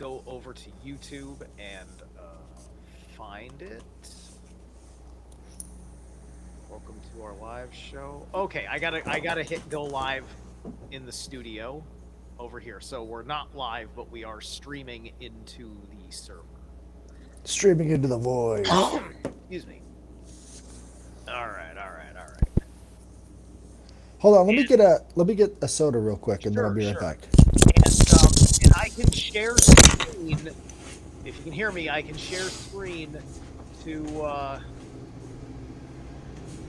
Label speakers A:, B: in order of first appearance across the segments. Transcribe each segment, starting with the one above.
A: go over to YouTube and find it. Welcome to our live show. Okay, I gotta hit go live in the studio over here. So we're not live, but we are streaming into the server.
B: Streaming into the void.
A: Excuse me. All right, all right, all right.
B: Hold on, let me get a soda real quick, and then I'll
A: Sure,
B: be right
A: sure.
B: back.
A: And I can share screen. If you can hear me, I can share screen to.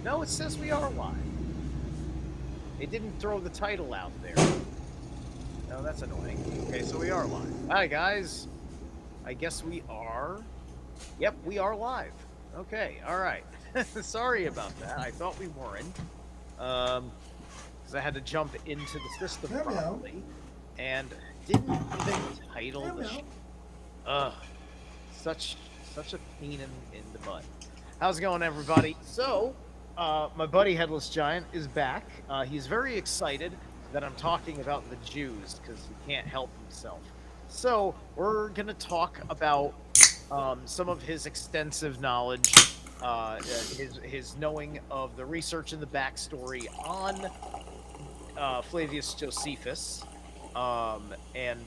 A: No, it says we are live. It didn't throw the title out there. No, that's annoying. Okay, so we are live. Hi, guys. I guess we are. Yep, we are live. Okay, all right. Sorry about that. I thought we weren't. Because I had to jump into the system properly, and didn't even title the. Such a pain in the butt. How's it going, everybody? So, my buddy Headless Giant is back. He's very excited that I'm talking about the Jews because he can't help himself. So, we're gonna talk about some of his extensive knowledge, his knowing of the research and the backstory on Flavius Josephus, and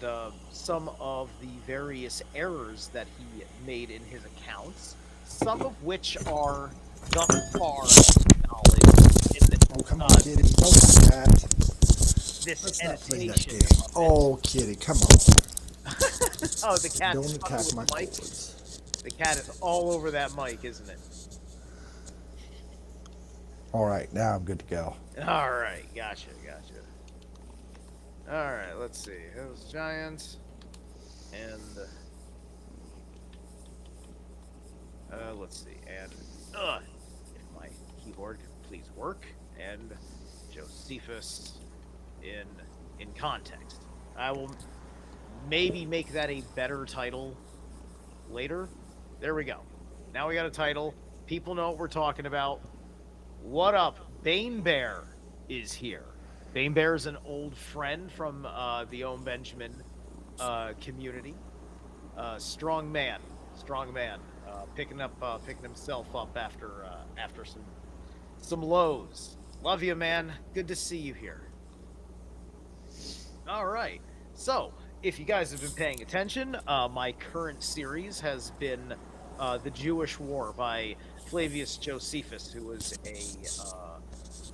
A: some of the various errors that he made in his accounts, some of which are thus far knowledge in
B: Oh, come on, kitty. Don't do that.
A: this
B: Let's not play that
A: annotation.
B: game. Oh, kitty, come on.
A: Oh, the cat
B: Don't
A: is fucking
B: attack
A: with
B: my
A: the mic.
B: cords.
A: The cat is all over that mic, isn't it?
B: All right, now I'm good to go.
A: All right, gotcha. All right, let's see. It was Giants, and let's see, and if my keyboard could please work, and Josephus in context. I will maybe make that a better title later. There we go. Now we got a title. People know what we're talking about. What up? Bane Bear is here. Bane Bear is an old friend from the Ohm Benjamin community. Strong man, picking himself up after some lows. Love you, man. Good to see you here. All right. So, if you guys have been paying attention, my current series has been The Jewish War by Flavius Josephus, who was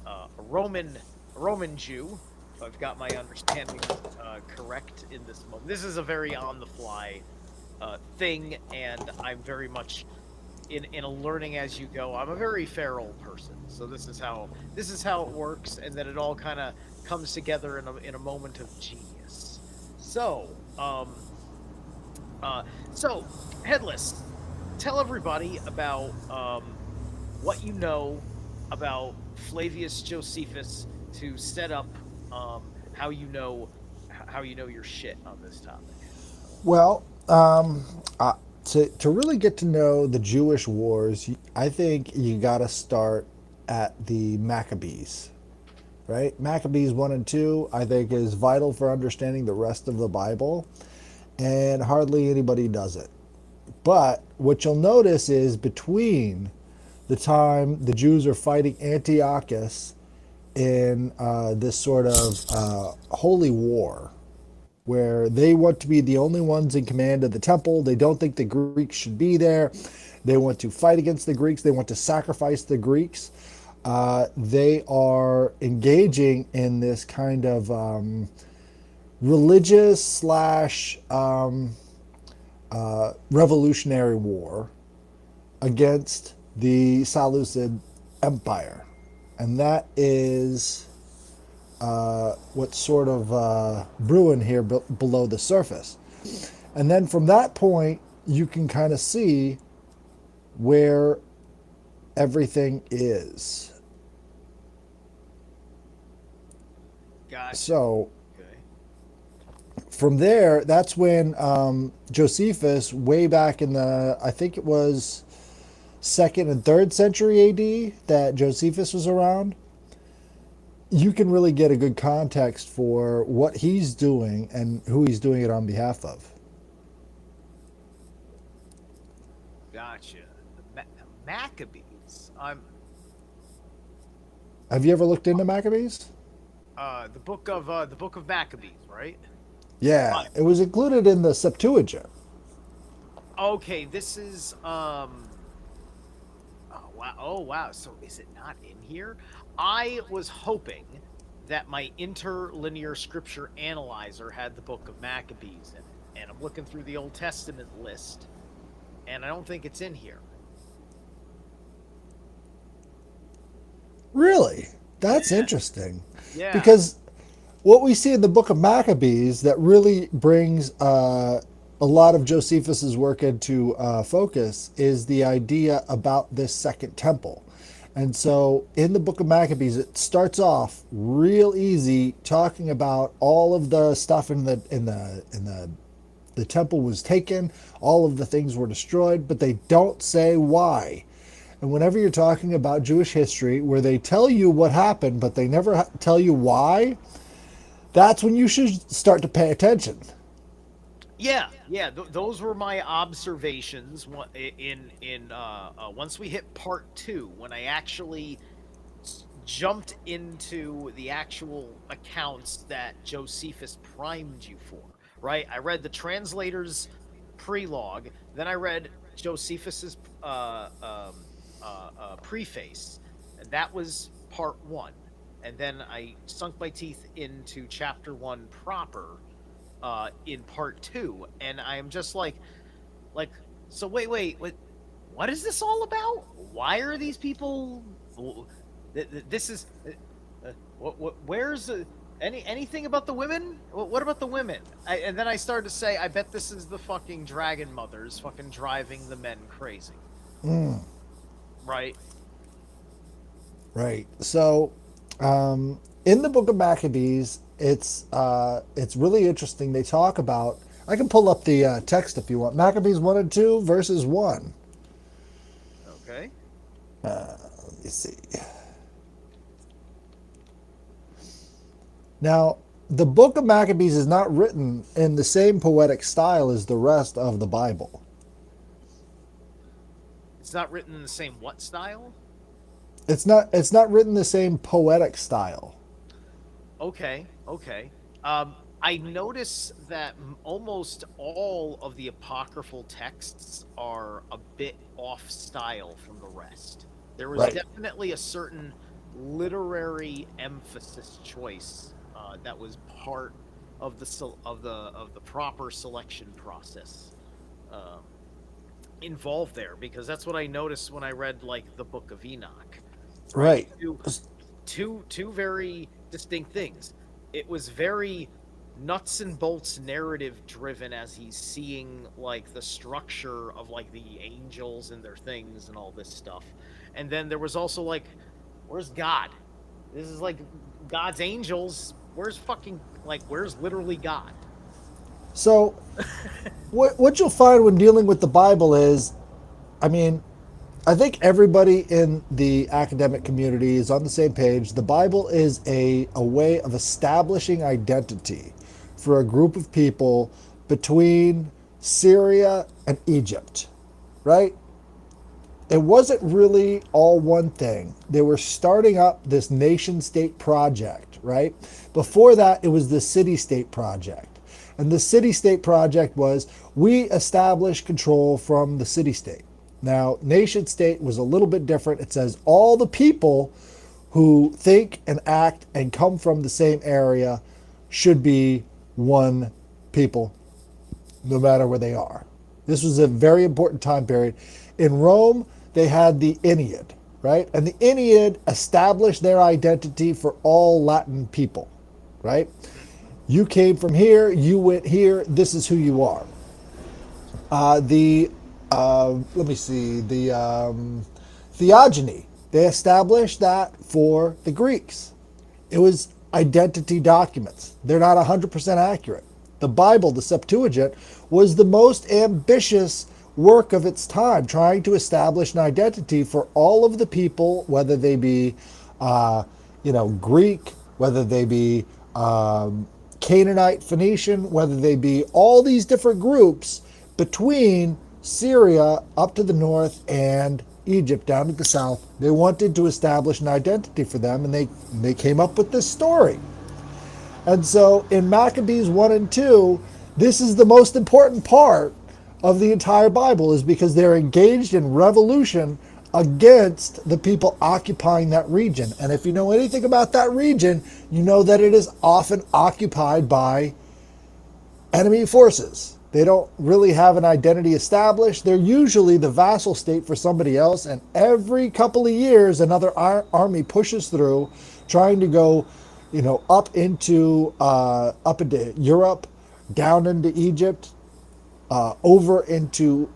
A: a Roman Jew. If I've got my understanding correct in this moment. This is a very on-the-fly thing, and I'm very much in a learning as you go. I'm a very feral person, so this is how it works, and then it all kind of comes together in a moment of genius. So, so Headless, tell everybody about what you know about Flavius Josephus to set up how you know your shit on this topic.
B: Well, to really get to know the Jewish wars, I think you got to start at the Maccabees, right? Maccabees 1 and 2, I think, is vital for understanding the rest of the Bible, and hardly anybody does it. But what you'll notice is between the time the Jews are fighting Antiochus in this sort of holy war, where they want to be the only ones in command of the temple. They don't think the Greeks should be there. They want to fight against the Greeks. They want to sacrifice the Greeks. They are engaging in this kind of religious slash revolutionary war against the Seleucid Empire. And that is what's sort of brewing here below the surface. And then from that point, you can kind of see where everything is.
A: Gotcha.
B: So
A: Okay.
B: from there, that's when Josephus, way back in the, I think it was 2nd and 3rd century AD that Josephus was around, you can really get a good context for what he's doing and who he's doing it on behalf of.
A: Gotcha. The Maccabees.
B: Have you ever looked into Maccabees?
A: The book of Maccabees, right?
B: Yeah, it was included in the Septuagint.
A: Okay, this is oh wow. Oh wow. So is it not in here? I was hoping that my interlinear scripture analyzer had the book of Maccabees in it. And I'm looking through the Old Testament list and I don't think it's in here.
B: Really? That's
A: Yeah.
B: interesting.
A: Yeah.
B: Because what we see in the book of Maccabees that really brings a lot of Josephus's work into focus is the idea about this second temple. And so in the book of Maccabees, it starts off real easy talking about all of the stuff in the temple was taken, all of the things were destroyed, but they don't say why. And whenever you're talking about Jewish history where they tell you what happened, but they never tell you why, that's when you should start to pay attention.
A: Yeah, yeah, those were my observations in once we hit part 2 when I actually jumped into the actual accounts that Josephus primed you for, right? I read the translator's prelogue, then I read Josephus's preface, and that was part 1. And then I sunk my teeth into chapter 1 proper in part 2, and I'm just like, so wait, what is this all about? Why are these people? This is where's anything about the women? What about the women? And then I started to say, I bet this is the fucking dragon mothers fucking driving the men crazy,
B: Mm,
A: right?
B: right. So, in the book of Maccabees, it's really interesting. They talk about. I can pull up the text if you want. Maccabees 1 and 2, verses 1.
A: Okay.
B: Let me see. Now, the book of Maccabees is not written in the same poetic style as the rest of the Bible.
A: It's not written in the same what style?
B: It's not written the same poetic style.
A: Okay, okay. I notice that almost all of the apocryphal texts are a bit off style from the rest. There was
B: Right.
A: definitely a certain literary emphasis choice that was part of the proper selection process um, involved there, because that's what I noticed when I read like the Book of Enoch, right?
B: Right.
A: Two very distinct things. It was very nuts and bolts narrative driven as he's seeing like the structure of like the angels and their things and all this stuff. And then there was also like, where's God? This is like God's angels. Where's fucking like where's literally God?
B: So what you'll find when dealing with the Bible is, I mean, I think everybody in the academic community is on the same page. The Bible is a way of establishing identity for a group of people between Syria and Egypt, right? It wasn't really all one thing. They were starting up this nation state project, right? Before that, it was the city state project. And the city state project was we establish control from the city state. Now, nation state was a little bit different. It says all the people who think and act and come from the same area should be one people, no matter where they are. This was a very important time period. In Rome, they had the Ennead, right? And the Ennead established their identity for all Latin people, right? You came from here, you went here, this is who you are. The let me see, the theogony, they established that for the Greeks. It was identity documents. They're not 100% accurate. The Bible, the Septuagint, was the most ambitious work of its time, trying to establish an identity for all of the people, whether they be, Greek, whether they be Canaanite, Phoenician, whether they be all these different groups between Syria up to the north and Egypt down to the south. They wanted to establish an identity for them, and they came up with this story. And so in Maccabees 1 and 2, this is the most important part of the entire Bible, is because they're engaged in revolution against the people occupying that region. And if you know anything about that region, you know that it is often occupied by enemy forces. They don't really have an identity established. They're usually the vassal state for somebody else, and every couple of years, another army pushes through, trying to go, up into Europe, down into Egypt, over into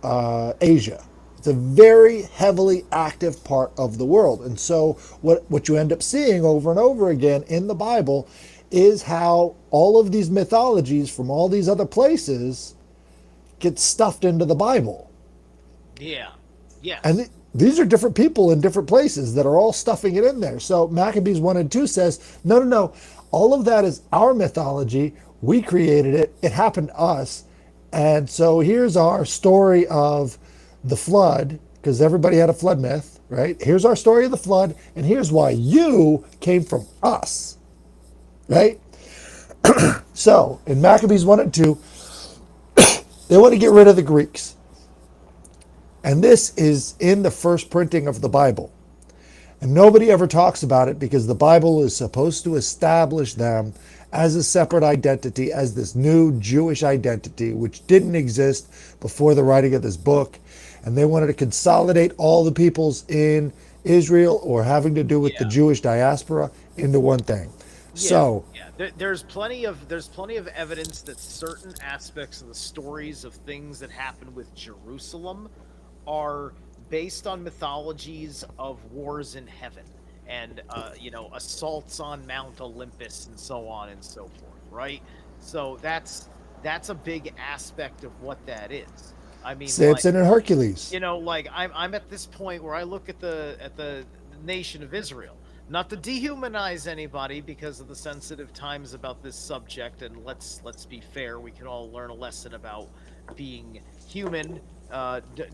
B: Asia. It's a very heavily active part of the world, and so what you end up seeing over and over again in the Bible is how all of these mythologies from all these other places get stuffed into the Bible.
A: Yeah. Yes.
B: And these are different people in different places that are all stuffing it in there. So Maccabees 1 and 2 says, no, no, no. All of that is our mythology. We created it. It happened to us. And so here's our story of the flood, because everybody had a flood myth, right? Here's our story of the flood, and here's why you came from us, right? So in Maccabees 1 and 2, they want to get rid of the Greeks. And this is in the first printing of the Bible. And nobody ever talks about it because the Bible is supposed to establish them as a separate identity, as this new Jewish identity, which didn't exist before the writing of this book. And they wanted to consolidate all the peoples in Israel or having to do with the Jewish diaspora into one thing. So
A: there's plenty of evidence that certain aspects of the stories of things that happened with Jerusalem are based on mythologies of wars in heaven and assaults on Mount Olympus and so on and so forth, right? So that's a big aspect of what that is. I mean,
B: Samson and Hercules.
A: I'm at this point where I look at the nation of Israel. Not to dehumanize anybody because of the sensitive times about this subject, and let's be fair, we can all learn a lesson about being human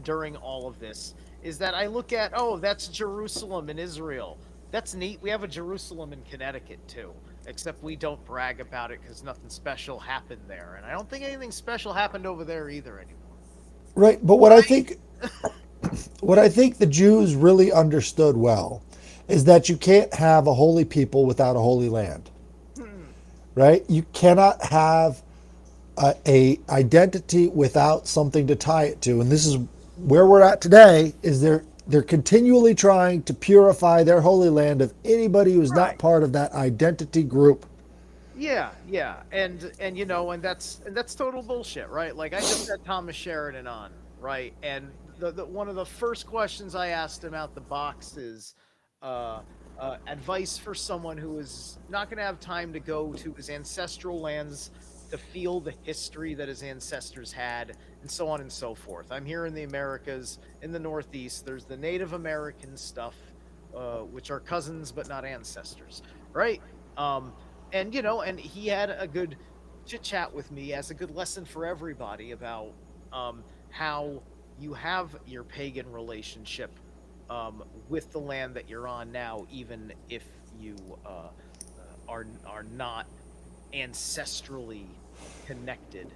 A: during all of this. Is that I look at, that's Jerusalem in Israel. That's neat. We have a Jerusalem in Connecticut too, except we don't brag about it because nothing special happened there, and I don't think anything special happened over there either anymore.
B: Right, but what I think the Jews really understood well is that you can't have a holy people without a holy land. Right? You cannot have a identity without something to tie it to. And this is where we're at today, is they're continually trying to purify their holy land of anybody who's not part of that identity group.
A: Yeah, and that's total bullshit, right? Like I just had Thomas Sheridan on, right? And the one of the first questions I asked him out the box is advice for someone who is not going to have time to go to his ancestral lands to feel the history that his ancestors had, and so on and so forth. I'm here in the Americas, in the Northeast. There's the Native American stuff, which are cousins but not ancestors, right? And he had a good chit chat with me as a good lesson for everybody about how you have your pagan relationship with the land that you're on now, even if you are not ancestrally connected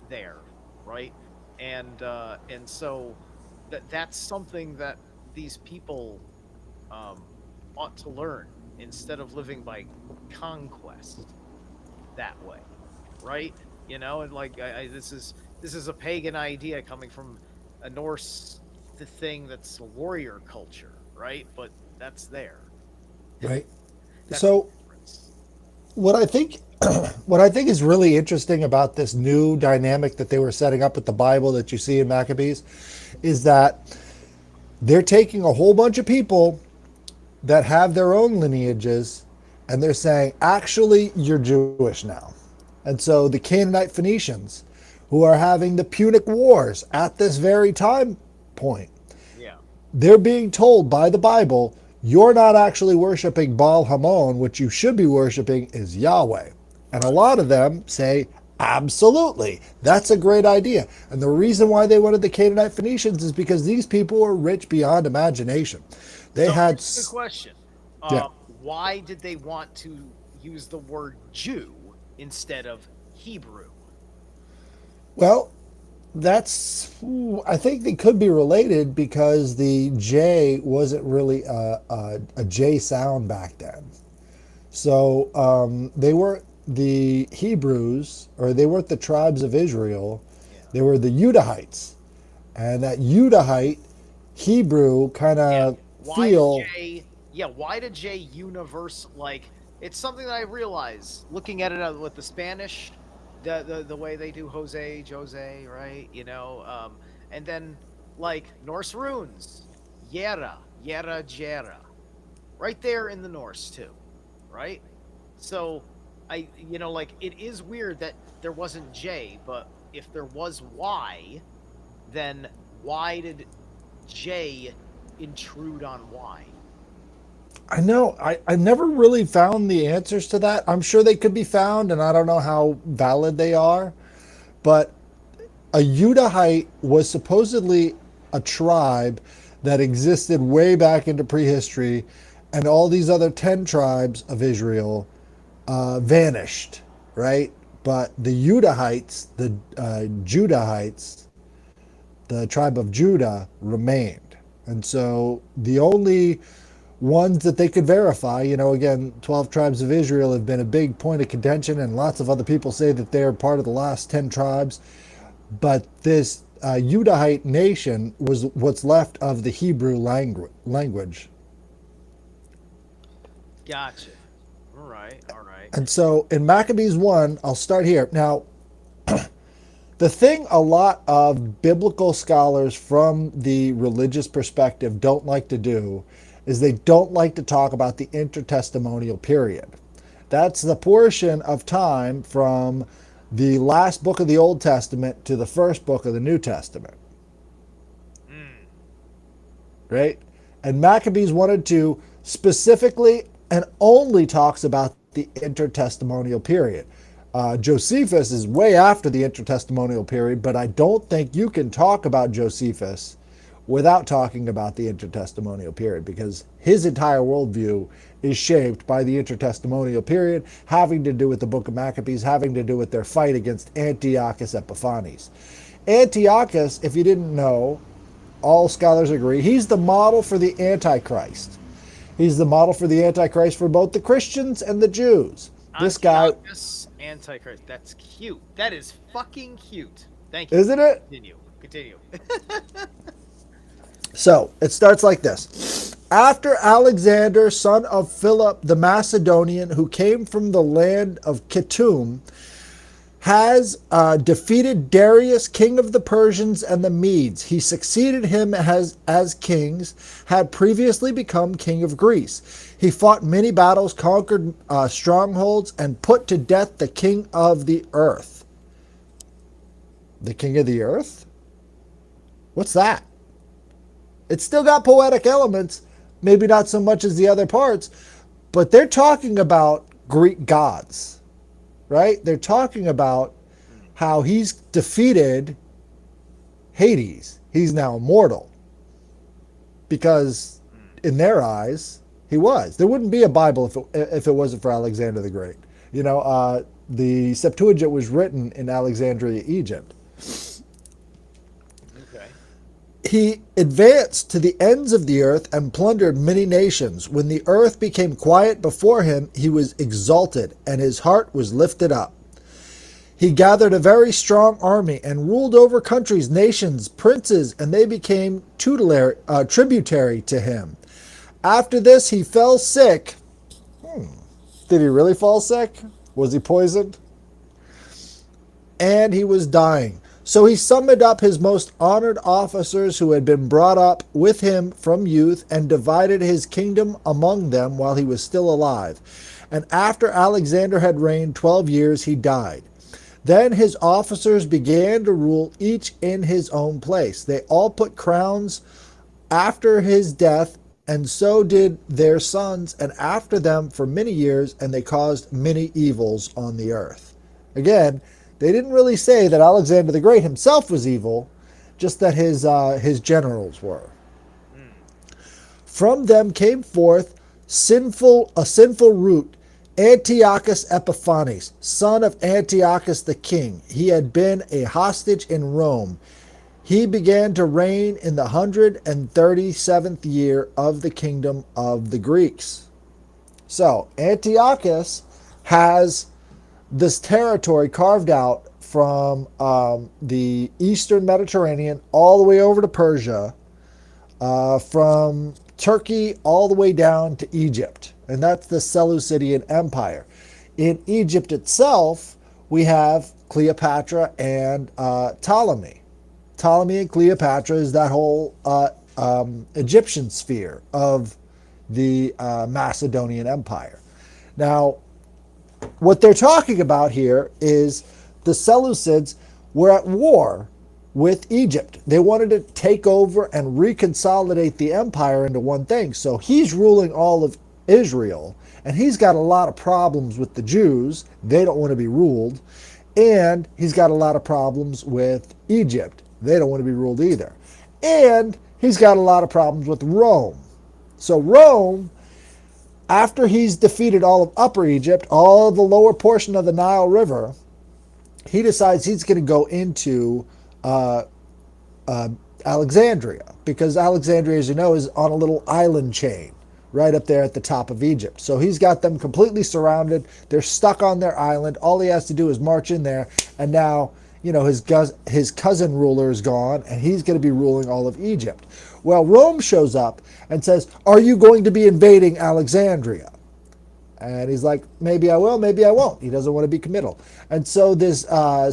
A: there, right? And so that's something that these people ought to learn instead of living by conquest that way, right? And this is a pagan idea coming from a Norse thing that's a warrior culture, right? But that's there,
B: right?
A: That's
B: so what I think is really interesting about this new dynamic that they were setting up with the Bible that you see in Maccabees is that they're taking a whole bunch of people that have their own lineages and they're saying, actually, you're Jewish now. And so the Canaanite Phoenicians, who are having the Punic Wars at this very time point, they're being told by the Bible, you're not actually worshiping Baal Hamon. What you should be worshiping is Yahweh. And a lot of them say, Absolutely. That's a great idea. And the reason why they wanted the Canaanite Phoenicians is because these people were rich beyond imagination. They
A: So
B: had,
A: here's a good question.
B: yeah.
A: Why did they want to use the word Jew instead of Hebrew?
B: Well, I think they could be related because the J wasn't really a J sound back then. So they weren't the Hebrews, or they weren't the tribes of Israel.
A: Yeah.
B: They were the Judahites. And that Judahite Hebrew kind
A: Yeah.
B: of
A: Why did
B: feel,
A: J? Yeah. Why did J universe like? It's something that I realize looking at it with the Spanish, the way they do Jose, right? And then like Norse runes, Yera, right there in the Norse too, right? So like it is weird that there wasn't J, but if there was Y, then why did J intrude on Y?
B: I know, I never really found the answers to that. I'm sure they could be found, and I don't know how valid they are. But a Judahite was supposedly a tribe that existed way back into prehistory, and all these other 10 tribes of Israel vanished, right? But the Judahites, the tribe of Judah, remained. And so the only ones that they could verify, again, 12 tribes of Israel have been a big point of contention, and lots of other people say that they're part of the last 10 tribes. But this Judahite nation was what's left of the Hebrew language.
A: Gotcha. All right, all right.
B: And so in Maccabees 1, I'll start here. Now, the thing a lot of biblical scholars from the religious perspective don't like to do is they don't like to talk about the intertestamental period. That's the portion of time from the last book of the Old Testament to the first book of the New Testament,
A: Mm.
B: right? And Maccabees 1 and 2 specifically and only talks about the intertestamental period. Josephus is way after the intertestamental period, but I don't think you can talk about Josephus without talking about the intertestamental period, because his entire worldview is shaped by the intertestamental period, having to do with the book of Maccabees, having to do with their fight against Antiochus Epiphanes. Antiochus, if you didn't know, all scholars agree, he's the model for the Antichrist. He's the model for the Antichrist for both the Christians and the Jews. This guy,
A: Antiochus Antichrist. That's cute. That is fucking cute. Thank you.
B: isn't it?
A: Continue.
B: So it starts like this. After Alexander, son of Philip the Macedonian, who came from the land of Kittim, has defeated Darius, king of the Persians and the Medes. He succeeded him as kings, had previously become king of Greece. He fought many battles, conquered strongholds, and put to death the king of the earth. The king of the earth? What's that? It's still got poetic elements, maybe not so much as the other parts, but they're talking about Greek gods, right? They're talking about how he's defeated Hades. He's now immortal because in their eyes, he was. There wouldn't be a Bible if it wasn't for Alexander the Great. The Septuagint was written in Alexandria, Egypt.
A: Okay.
B: He advanced to the ends of the earth and plundered many nations. When the earth became quiet before him, he was exalted, and his heart was lifted up. He gathered a very strong army and ruled over countries, nations, princes, and they became tributary to him. After this, he fell sick. Did he really fall sick? Was he poisoned? And he was dying. So he summoned up his most honored officers who had been brought up with him from youth and divided his kingdom among them while he was still alive. And after Alexander had reigned 12 years, he died. Then his officers began to rule, each in his own place. They all put crowns after his death, and so did their sons, and after them for many years, and they caused many evils on the earth. Again, They didn't really say that Alexander the Great himself was evil, just that his generals were.
A: Hmm.
B: From them came forth a sinful root, Antiochus Epiphanes, son of Antiochus the king. He had been a hostage in Rome. He began to reign in the 137th year of the kingdom of the Greeks. So Antiochus has this territory carved out from the eastern Mediterranean all the way over to Persia, from Turkey all the way down to Egypt. And that's the Seleucidian Empire. In Egypt itself, we have Cleopatra and Ptolemy. Ptolemy and Cleopatra is that whole Egyptian sphere of the Macedonian Empire. Now, what they're talking about here is the Seleucids were at war with Egypt. They wanted to take over and reconsolidate the empire into one thing. So he's ruling all of Israel, and he's got a lot of problems with the Jews. They don't want to be ruled. And he's got a lot of problems with Egypt. They don't want to be ruled either. And he's got a lot of problems with Rome. So Rome, after he's defeated all of Upper Egypt, all of the lower portion of the Nile River, he decides he's going to go into uh, Alexandria, because Alexandria, as you know, is on a little island chain right up there at the top of Egypt. So he's got them completely surrounded. They're stuck on their island. All he has to do is march in there, and now, you know, his cousin ruler is gone, and he's going to be ruling all of Egypt. Well, Rome shows up and says, "Are you going to be invading Alexandria?" And he's like, "Maybe I will, maybe I won't." He doesn't want to be committal. And so this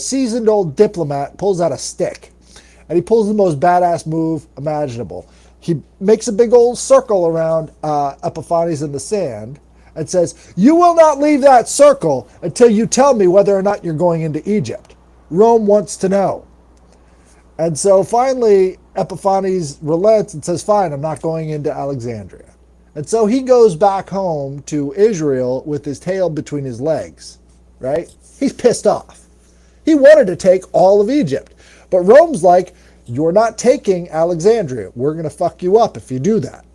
B: seasoned old diplomat pulls out a stick, and he pulls the most badass move imaginable. He makes a big old circle around Epiphanes in the sand and says, "You will not leave that circle until you tell me whether or not you're going into Egypt. Rome wants to know." And so finally, Epiphanes relents and says, "Fine, I'm not going into Alexandria." And so he goes back home to Israel with his tail between his legs, right? He's pissed off. He wanted to take all of Egypt. But Rome's like, "You're not taking Alexandria. We're going to fuck you up if you do that."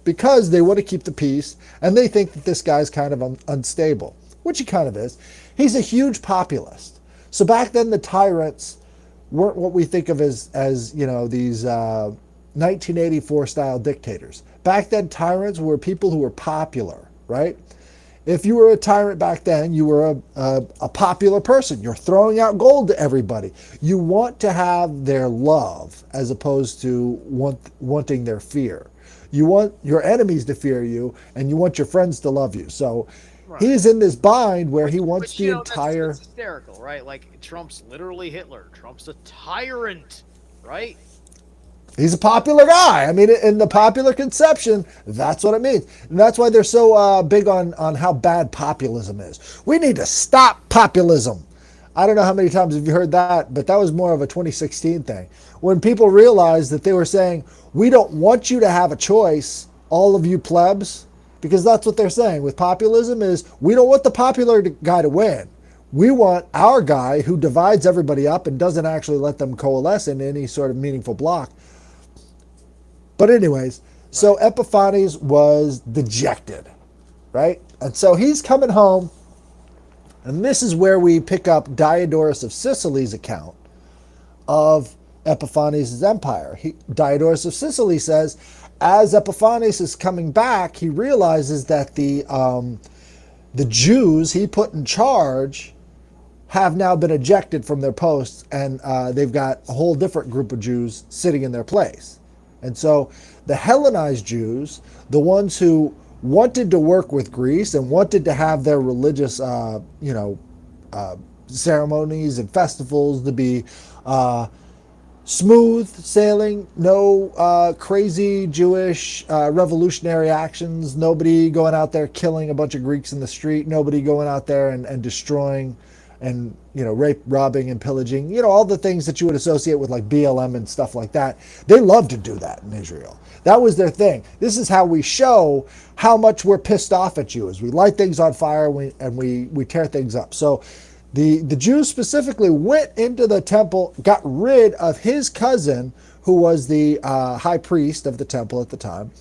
B: Because they want to keep the peace, and they think that this guy's kind of unstable, which he kind of is. He's a huge populist. So back then, the tyrants weren't what we think of as you know, these 1984 style dictators. Back then, tyrants were people who were popular, right? If you were a tyrant back then, you were a popular person. You're throwing out gold to everybody. You want to have their love as opposed to wanting their fear. You want your enemies to fear you, and you want your friends to love you. So
A: Right.
B: he's in this bind where he wants
A: Which,
B: the
A: you know,
B: entire...
A: that's hysterical, right? Like, Trump's literally Hitler. Trump's a tyrant, right?
B: He's a popular guy. I mean, in the popular conception, that's what it means. And that's why they're so big on how bad populism is. We need to stop populism. I don't know how many times have you heard that, but that was more of a 2016 thing. When people realized that they were saying, "We don't want you to have a choice, all of you plebs," because that's what they're saying with populism is, we don't want the popular guy to win. We want our guy who divides everybody up and doesn't actually let them coalesce in any sort of meaningful block. But anyways, so Epiphanes was dejected, right? And so he's coming home, and this is where we pick up Diodorus of Sicily's account of Epiphanes' empire. Diodorus of Sicily says, as Epiphanes is coming back, he realizes that the Jews he put in charge have now been ejected from their posts, and they've got a whole different group of Jews sitting in their place. And so the Hellenized Jews, the ones who wanted to work with Greece and wanted to have their religious, ceremonies and festivals to be smooth sailing, no crazy Jewish revolutionary actions, nobody going out there killing a bunch of Greeks in the street, nobody going out there and destroying and, you know, rape, robbing, and pillaging, you know, all the things that you would associate with like BLM and stuff like that. They love to do that in Israel. That was their thing. This is how we show how much we're pissed off at you, is we light things on fire and we tear things up. So The Jews specifically went into the temple, got rid of his cousin, who was the high priest of the temple at the time,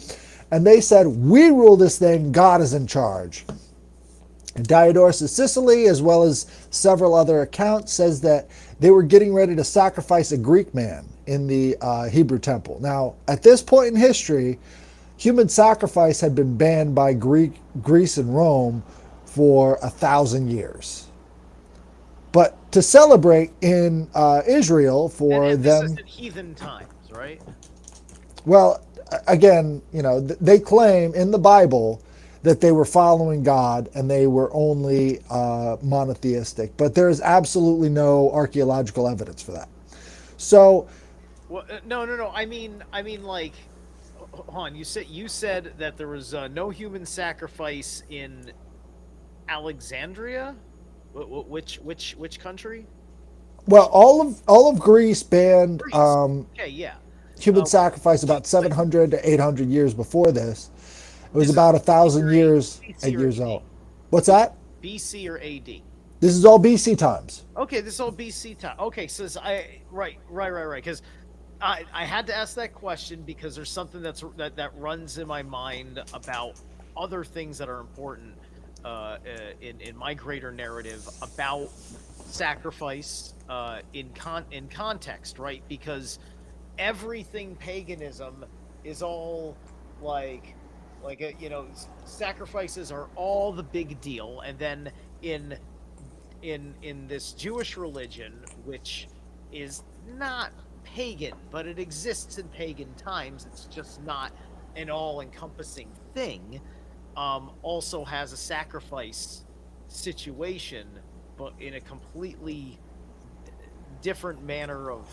B: and they said, "We rule this thing. God is in charge." And Diodorus of Sicily, as well as several other accounts, says that they were getting ready to sacrifice a Greek man in the Hebrew temple. Now, at this point in history, human sacrifice had been banned by Greece and Rome for 1,000 years. But to celebrate in Israel for
A: And this is
B: them,
A: in heathen times, right?
B: well, again, they claim in the Bible that they were following God and they were only monotheistic, but there is absolutely no archaeological evidence for that. So,
A: Well, no, no, no. Like, hold on. You said that there was no human sacrifice in Alexandria. Which country?
B: well, all of Greece banned
A: Greece. Okay, yeah.
B: human
A: What
B: sacrifice about
A: like
B: 700 to 800 years before this. It was
A: this is
B: about a
A: BC
B: thousand
A: or A,
B: years,
A: BC
B: eight
A: or
B: years
A: AD?
B: old. What's that?
A: BC or AD?
B: This is all BC times.
A: Okay, this is all BC time. Okay, so right. Because I had to ask that question because there's something that runs in my mind about other things that are important in my greater narrative about sacrifice in context, right? Because everything paganism is all like sacrifices are all the big deal, and then in in this Jewish religion, which is not pagan, but it exists in pagan times. It's just not an all-encompassing thing. Also has a sacrifice situation, but in a completely different manner of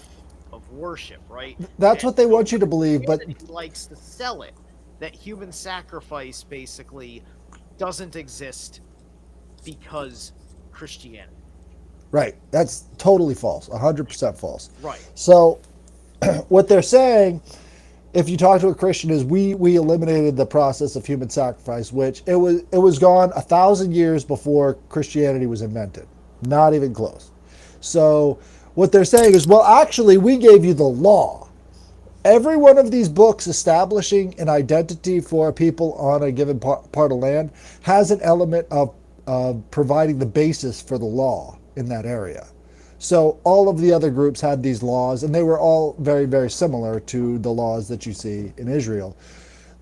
A: worship, right?
B: That's
A: And
B: what they
A: so
B: want you to believe, but
A: Christianity likes to sell it that human sacrifice basically doesn't exist because Christianity.
B: right, that's totally false, 100% false.
A: Right.
B: So, what they're saying, if you talk to a Christian, is we eliminated the process of human sacrifice, which it was gone 1,000 years before Christianity was invented, not even close. So, what they're saying is, well, actually, we gave you the law. Every one of these books establishing an identity for people on a given part of land has an element of providing the basis for the law in that area. So all of the other groups had these laws, and they were all very, very similar to the laws that you see in Israel.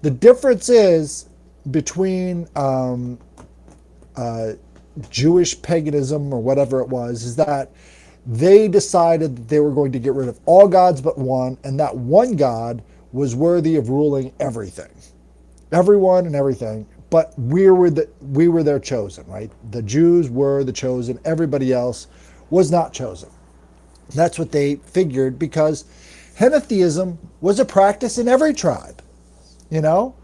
B: The difference is between Jewish paganism or whatever it was, is that they decided that they were going to get rid of all gods but one, and that one God was worthy of ruling everything, everyone and everything. But we were their chosen, right? The Jews were the chosen. Everybody else was not chosen. That's what they figured because henotheism was a practice in every tribe. You know,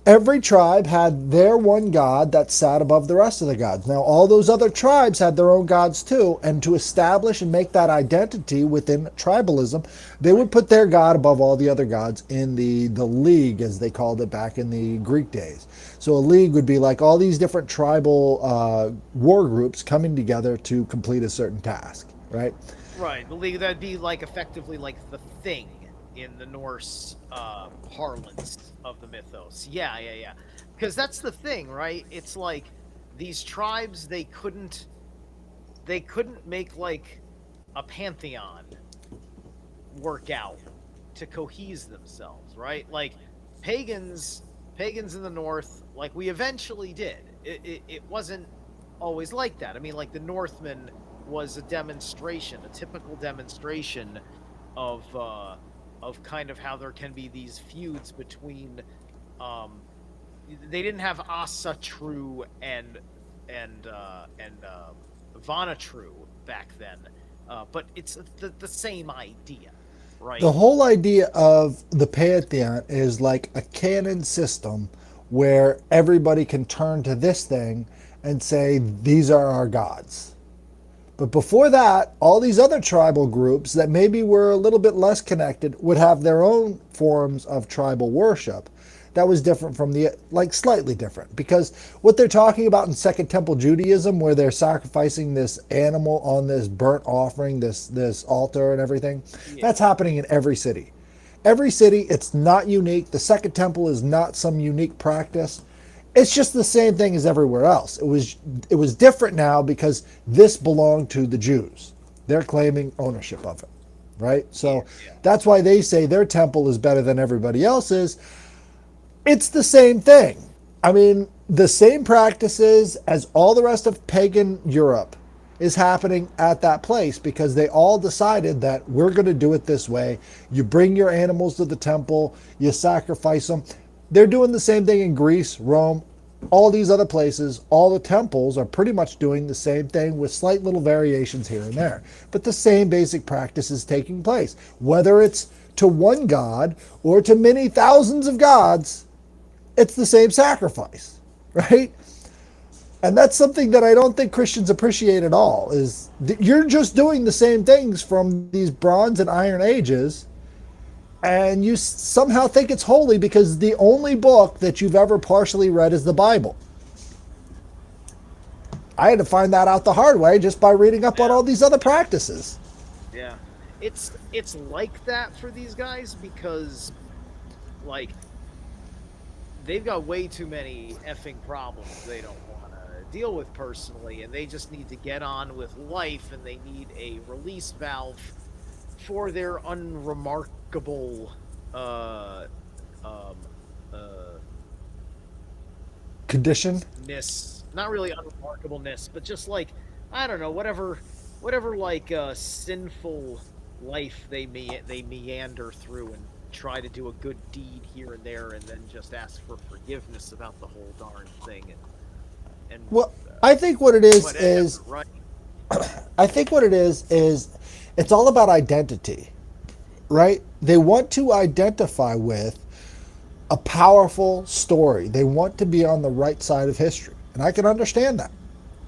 B: every tribe had their one god that sat above the rest of the gods. Now, all those other tribes had their own gods too, and to establish and make that identity within tribalism, they would put their god above all the other gods in the league, as they called it back in the Greek days. So a league would be like all these different tribal war groups coming together to complete a certain task, right?
A: Right. The league that'd be like effectively like the thing in the Norse parlance of the mythos. Yeah. Because that's the thing, right? It's like these tribes they couldn't make like a pantheon work out to cohese themselves, right? Like pagans pagans in the north, like we eventually did. It wasn't always like that. I mean, like the Northmen was a demonstration, a typical demonstration of kind of how there can be these feuds between um they didn't have Asatru and Vanatru back then, but it's the same idea, right?
B: The whole idea of the pantheon is like a canon system where everybody can turn to this thing and say, these are our gods. But before that, all these other tribal groups that maybe were a little bit less connected would have their own forms of tribal worship that was different from the, like, slightly different, because what they're talking about in Second Temple Judaism, where they're sacrificing this animal on this burnt offering, this altar and everything,
A: Yeah.
B: that's happening in every city. Every city, it's not unique. The Second Temple is not some unique practice. It's just the same thing as everywhere else. It was different now because this belonged to the Jews. They're claiming ownership of it, right?
A: Yeah.
B: So
A: Yeah.
B: that's why they say their temple is better than everybody else's. It's the same thing. I mean, the same practices as all the rest of pagan Europe is happening at that place because they all decided that we're going to do it this way. You bring your animals to the temple, you sacrifice them. They're doing the same thing in Greece, Rome, all these other places. All the temples are pretty much doing the same thing with slight little variations here and there. But the same basic practice is taking place. Whether it's to one god or to many thousands of gods, it's the same sacrifice, right? And that's something that I don't think Christians appreciate at all, is you're just doing the same things from these bronze and iron ages, and you somehow think it's holy because the only book that you've ever partially read is the Bible. I had to find that out the hard way just by reading up on
A: Yeah.
B: all these other practices.
A: Yeah. It's like that for these guys because like they've got way too many effing problems they don't want to deal with personally, and they just need to get on with life, and they need a release valve for their unremarkable uh um uh
B: Condition.
A: ness, not really unremarkableness, but just like I don't know, whatever like sinful life they meander through and try to do a good deed here and there and then just ask for forgiveness about the whole darn thing and
B: Well, I think what it is
A: whatever,
B: is
A: right?
B: I think what it is it's all about identity, right? They want to identify with a powerful story. They want to be on the right side of history. And I can understand that,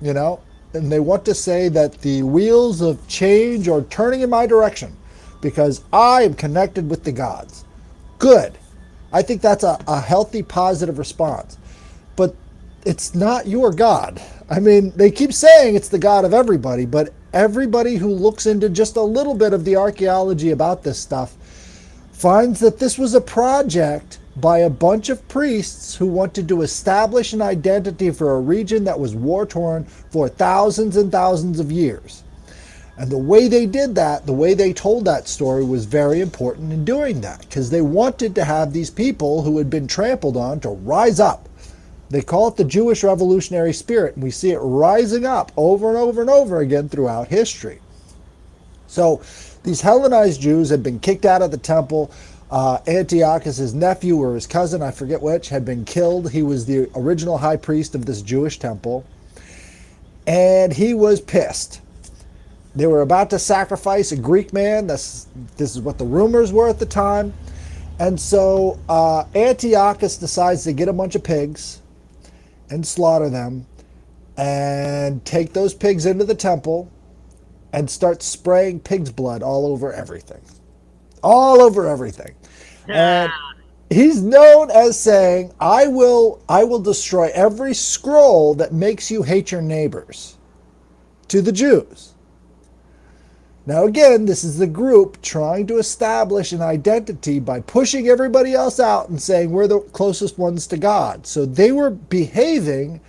B: you know? And they want to say that the wheels of change are turning in my direction because I am connected with the gods. Good. I think that's a healthy, positive response. But it's not your God. I mean, they keep saying it's the God of everybody, but everybody who looks into just a little bit of the archaeology about this stuff finds that this was a project by a bunch of priests who wanted to establish an identity for a region that was war torn for thousands and thousands of years. And the way they did that, the way they told that story was very important in doing that because they wanted to have these people who had been trampled on to rise up. They call it the Jewish revolutionary spirit, and we see it rising up over and over and over again throughout history. So these Hellenized Jews had been kicked out of the temple. Antiochus, his nephew or his cousin, I forget which, had been killed. He was the original high priest of this Jewish temple, and he was pissed. They were about to sacrifice a Greek man. This is what the rumors were at the time. And so Antiochus decides to get a bunch of pigs and slaughter them and take those pigs into the temple and start spraying pig's blood all over everything. All over everything. And he's known as saying, I will destroy every scroll that makes you hate your neighbors to the Jews. Now, again, this is the group trying to establish an identity by pushing everybody else out and saying we're the closest ones to God. So they were behaving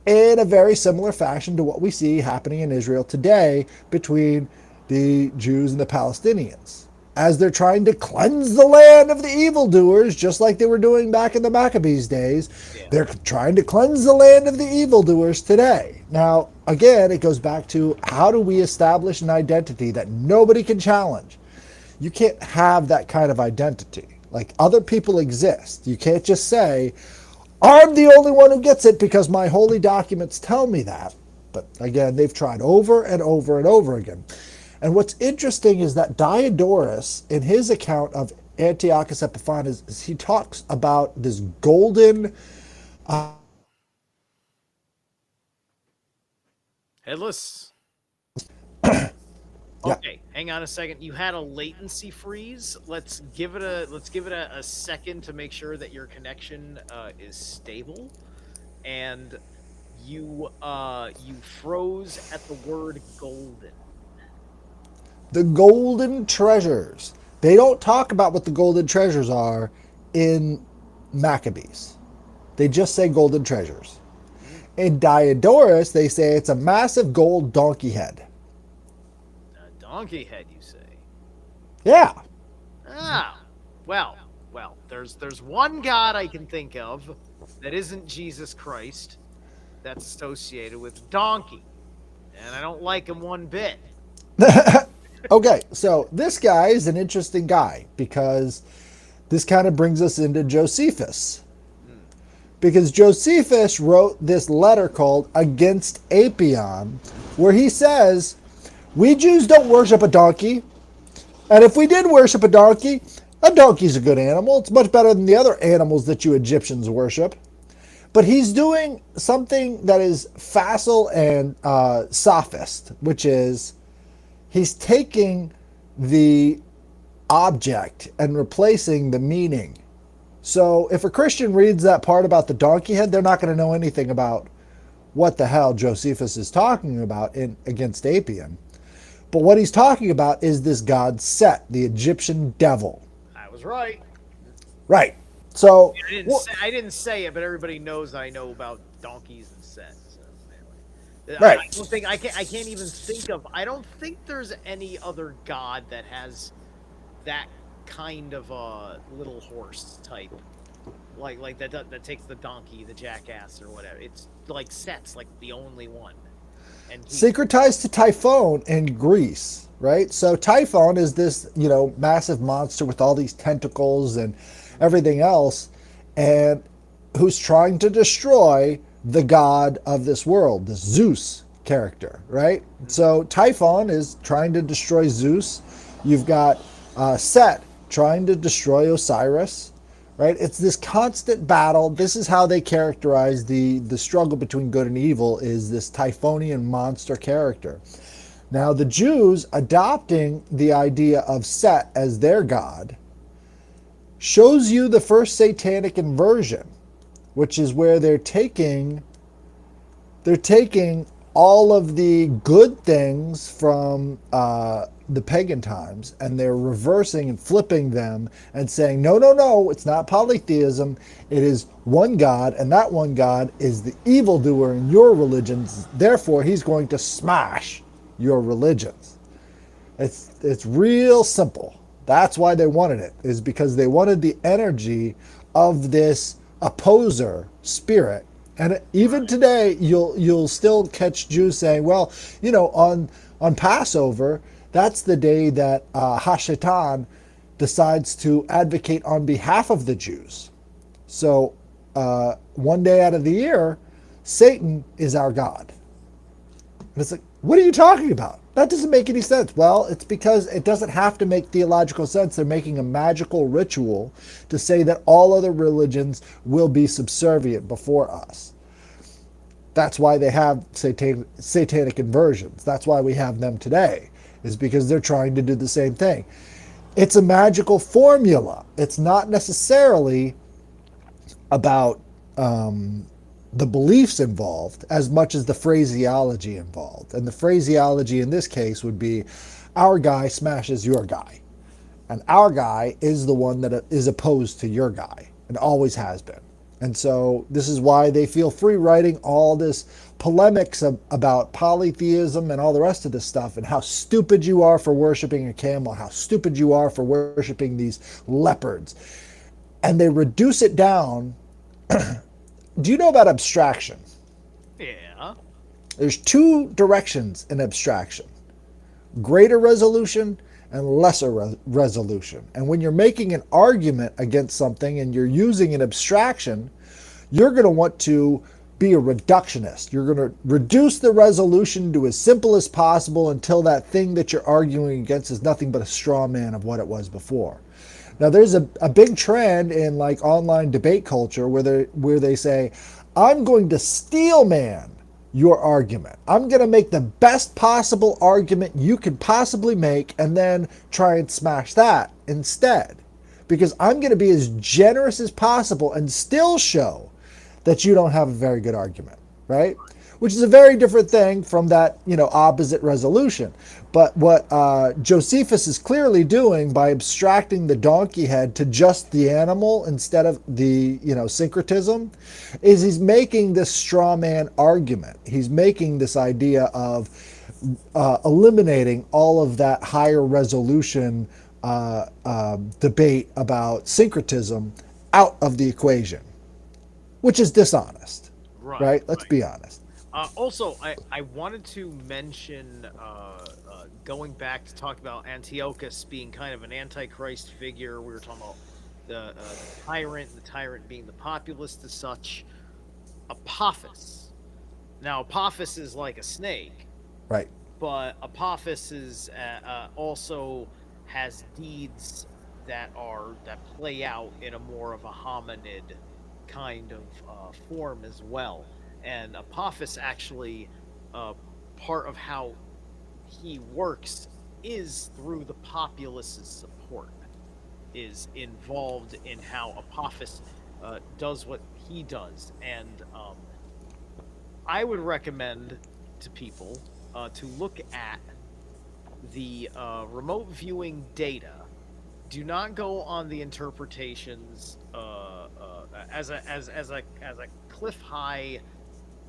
B: in a very similar fashion to what we see happening in Israel today between the Jews and the Palestinians, as they're trying to cleanse the land of the evildoers, just like they were doing back in the Maccabees days.
A: Yeah.
B: They're trying to cleanse the land of the evildoers today. Now, again, it goes back to how do we establish an identity that nobody can challenge? You can't have that kind of identity. Like, other people exist. You can't just say, I'm the only one who gets it because my holy documents tell me that. But again, they've tried over and over and over again. And what's interesting is that Diodorus, in his account of Antiochus Epiphanes, he talks about this golden
A: Headless.
B: Yeah.
A: Okay, hang on a second. You had a latency freeze. Let's give it a second to make sure that your connection is stable. And you froze at the word golden.
B: The golden treasures. They don't talk about what the golden treasures are in Maccabees. They just say golden treasures.
A: Hmm.
B: In Diodorus, they say it's a massive gold donkey head.
A: A donkey head, you say?
B: Yeah.
A: Ah, well. There's one god I can think of that isn't Jesus Christ that's associated with donkey, and I don't like him one bit.
B: Okay, so this guy is an interesting guy because this kind of brings us into Josephus.
A: Hmm.
B: Because Josephus wrote this letter called Against Apion, where he says, we Jews don't worship a donkey. And if we did worship a donkey's a good animal. It's much better than the other animals that you Egyptians worship. But he's doing something that is facile and sophist, which is he's taking the object and replacing the meaning. So if a Christian reads that part about the donkey head, they're not going to know anything about what the hell Josephus is talking about in Against Apion. But what he's talking about is this god Set, the Egyptian devil.
A: I was right.
B: Right. So,
A: I didn't say it, but everybody knows I know about donkeys and set. So anyway, I
B: right.
A: don't think I can't even think of. I don't think there's any other god that has that kind of a little horse type, like that takes the donkey, the jackass, or whatever. It's like Set's like the only one, and he.
B: Syncretized to Typhon in Greece, right? So Typhon is this, massive monster with all these tentacles and everything else, and who's trying to destroy the god of this world, this Zeus character, right? So Typhon is trying to destroy Zeus. You've got Set trying to destroy Osiris, right? It's this constant battle. This is how they characterize the struggle between good and evil, is this Typhonian monster character. Now, the Jews adopting the idea of Set as their god shows you the first satanic inversion, which is where they're taking all of the good things from the pagan times, and they're reversing and flipping them and saying, no, no, no, it's not polytheism. It is one God, and that one God is the evildoer in your religions. Therefore, he's going to smash your religions. It's real simple. That's why they wanted it, is because they wanted the energy of this opposer spirit. And even today, you'll still catch Jews saying, well, on Passover, that's the day that Hashatan decides to advocate on behalf of the Jews. So one day out of the year, Satan is our God. And it's like, what are you talking about? That doesn't make any sense. Well, it's because it doesn't have to make theological sense. They're making a magical ritual to say that all other religions will be subservient before us. That's why they have satanic inversions. That's why we have them today, is because they're trying to do the same thing. It's a magical formula. It's not necessarily about the beliefs involved as much as the phraseology involved. And the phraseology in this case would be, our guy smashes your guy. And our guy is the one that is opposed to your guy, and always has been. And so this is why they feel free writing all this polemics about polytheism and all the rest of this stuff, and how stupid you are for worshiping a camel, how stupid you are for worshiping these leopards. And they reduce it down. Do you know about abstraction?
A: Yeah.
B: There's two directions in abstraction: greater resolution and lesser resolution. And when you're making an argument against something and you're using an abstraction, you're going to want to be a reductionist. You're going to reduce the resolution to as simple as possible until that thing that you're arguing against is nothing but a straw man of what it was before. Now, there's a big trend in like online debate culture where they say, I'm going to steel man your argument. I'm going to make the best possible argument you can possibly make and then try and smash that instead. Because I'm going to be as generous as possible and still show that you don't have a very good argument, right? Which is a very different thing from that, opposite resolution. But what Josephus is clearly doing by abstracting the donkey head to just the animal instead of the, syncretism, is he's making this straw man argument. He's making this idea of eliminating all of that higher resolution debate about syncretism out of the equation, which is dishonest,
A: Right,
B: right? Let's
A: right.
B: be honest.
A: Also, I wanted to mention going back to talk about Antiochus being kind of an antichrist figure. We were talking about the tyrant being the populist as such. Apophis. Now, Apophis is like a snake,
B: Right.
A: but Apophis is also has deeds that play out in a more of a hominid kind of form as well. And Apophis actually, uh, part of how he works is through the populace's support. Is involved in how Apophis does what he does, and I would recommend to people to look at the remote viewing data. Do not go on the interpretations as a cliff high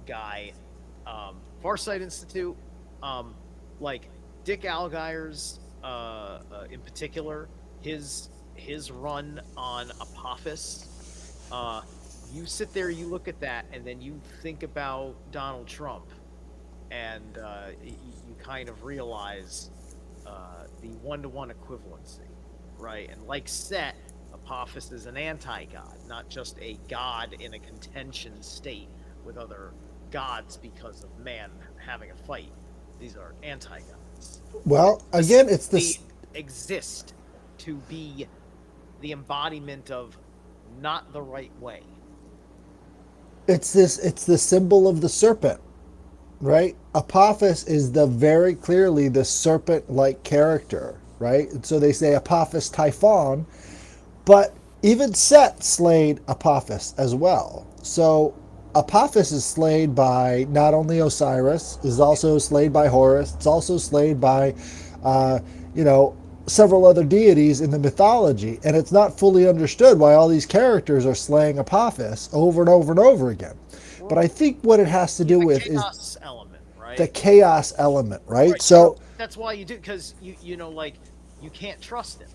A: guy. Farsight Institute, um, like Dick Algire's in particular, his run on Apophis. Uh, you sit there, you look at that, and then you think about Donald Trump, and you kind of realize the one-to-one equivalency, right? And like Set, Apophis is an anti-god, not just a god in a contention state with other gods because of man having a fight. These are anti-gods. They
B: Well, again, it's
A: specifically
B: this.
A: exist to be the embodiment of not the right way.
B: It's this. It's the symbol of the serpent, right? Apophis is the very clearly the serpent-like character, right? And so they say Apophis Typhon, but even Set slayed Apophis as well. So Apophis is slayed by not only Osiris, is also slayed by Horus. It's also slayed by, uh, you know, several other deities in the mythology, and it's not fully understood why all these characters are slaying Apophis over and over and over again. But
A: Well,
B: I think what it has to
A: yeah,
B: do
A: the
B: with is
A: chaos element,
B: the
A: right?
B: chaos element, right?
A: Right. So
B: So,
A: that's why you do, because like you can't trust him,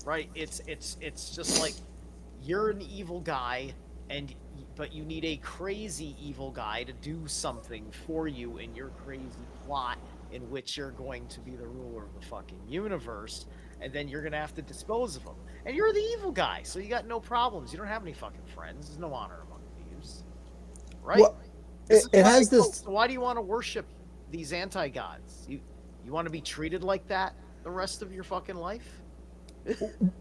A: right? It's just like you're an evil guy, and but you need a crazy evil guy to do something for you in your crazy plot in which you're going to be the ruler of the fucking universe, and then you're gonna have to dispose of him. And you're the evil guy, so you got no problems. You don't have any fucking friends. There's no honor among thieves, right?
B: well,
A: This is
B: it
A: why I
B: has
A: go.
B: this.
A: So why do you want to worship these anti gods? You want to be treated like that the rest of your fucking life?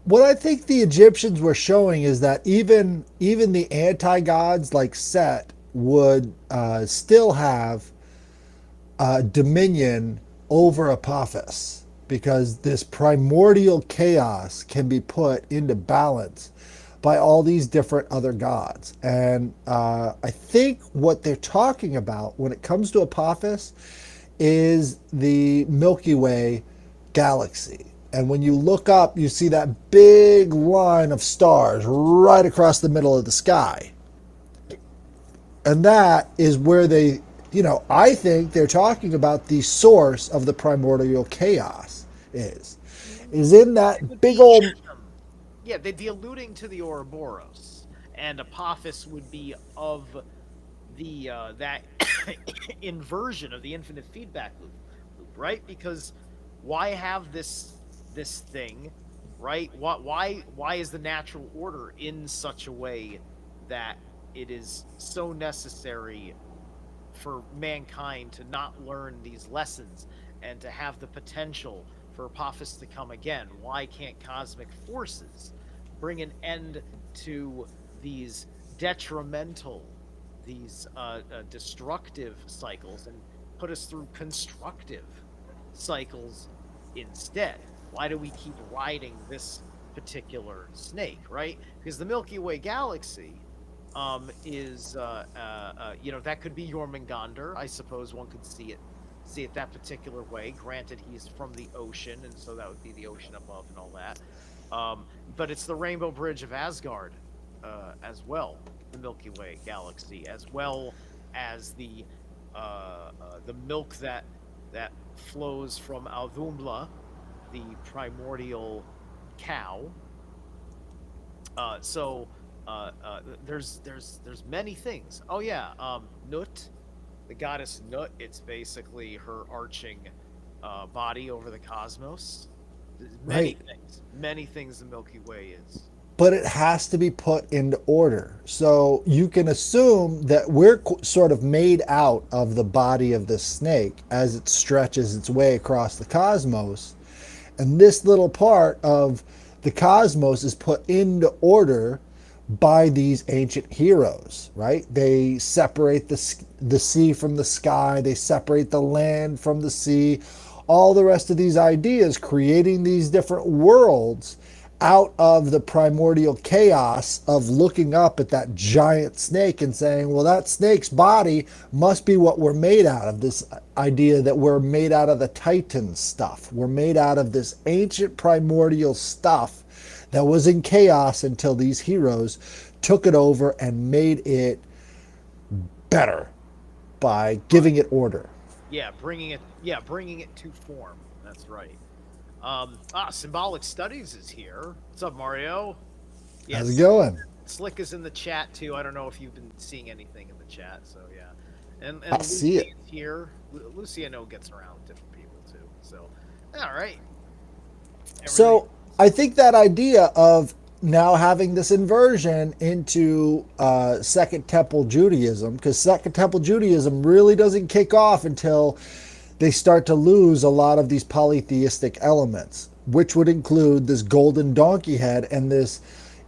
B: What I think the Egyptians were showing is that even the anti gods like Set would still have dominion over Apophis because this primordial chaos can be put into balance by all these different other gods. And I think what they're talking about when it comes to Apophis is the Milky Way galaxy. And when you look up, you see that big line of stars right across the middle of the sky. And that is where I think they're talking about the source of the primordial chaos is in
A: It
B: that
A: would
B: big
A: be,
B: old.
A: yeah, they'd be alluding to the Ouroboros, and Apophis would be of the that inversion of the infinite feedback loop, right? Because why have this thing, right? Why is the natural order in such a way that it is so necessary for mankind to not learn these lessons and to have the potential for Apophis to come again? Why can't cosmic forces bring an end to these detrimental destructive cycles and put us through constructive cycles instead? Why do we keep riding this particular snake, right? Because the Milky Way galaxy is that could be Jormungandr. I suppose one could see it that particular way. Granted, he's from the ocean, and so that would be the ocean above and all that. But it's the Rainbow Bridge of Asgard as well, the Milky Way galaxy, as well as the milk that flows from Alvumbla, the primordial cow. So there's many things. Oh yeah, Nut, the goddess Nut. It's basically her arching body over the cosmos. There's
B: Right.
A: many things the Milky Way is.
B: But it has to be put into order. So you can assume that we're sort of made out of the body of this snake as it stretches its way across the cosmos. And this little part of the cosmos is put into order by these ancient heroes, right? They separate the sea from the sky, they separate the land from the sea, all the rest of these ideas, creating these different worlds out of the primordial chaos of looking up at that giant snake and saying, well, that snake's body must be what we're made out of. This idea that we're made out of the Titan stuff. We're made out of this ancient primordial stuff that was in chaos until these heroes took it over and made it better by giving it order.
A: Bringing it to form. That's right. Symbolic Studies is here. What's up, Mario?
B: How's it
A: Yes,
B: going?
A: Slick is in the chat too. I don't know if you've been seeing anything in the chat, so yeah. And
B: I see
A: Lucy
B: it.
A: is here. Lucy, I know, gets around with different people too. So, all right, everything.
B: So I think that idea of now having this inversion into Second Temple Judaism, because Second Temple Judaism really doesn't kick off until they start to lose a lot of these polytheistic elements, which would include this golden donkey head and this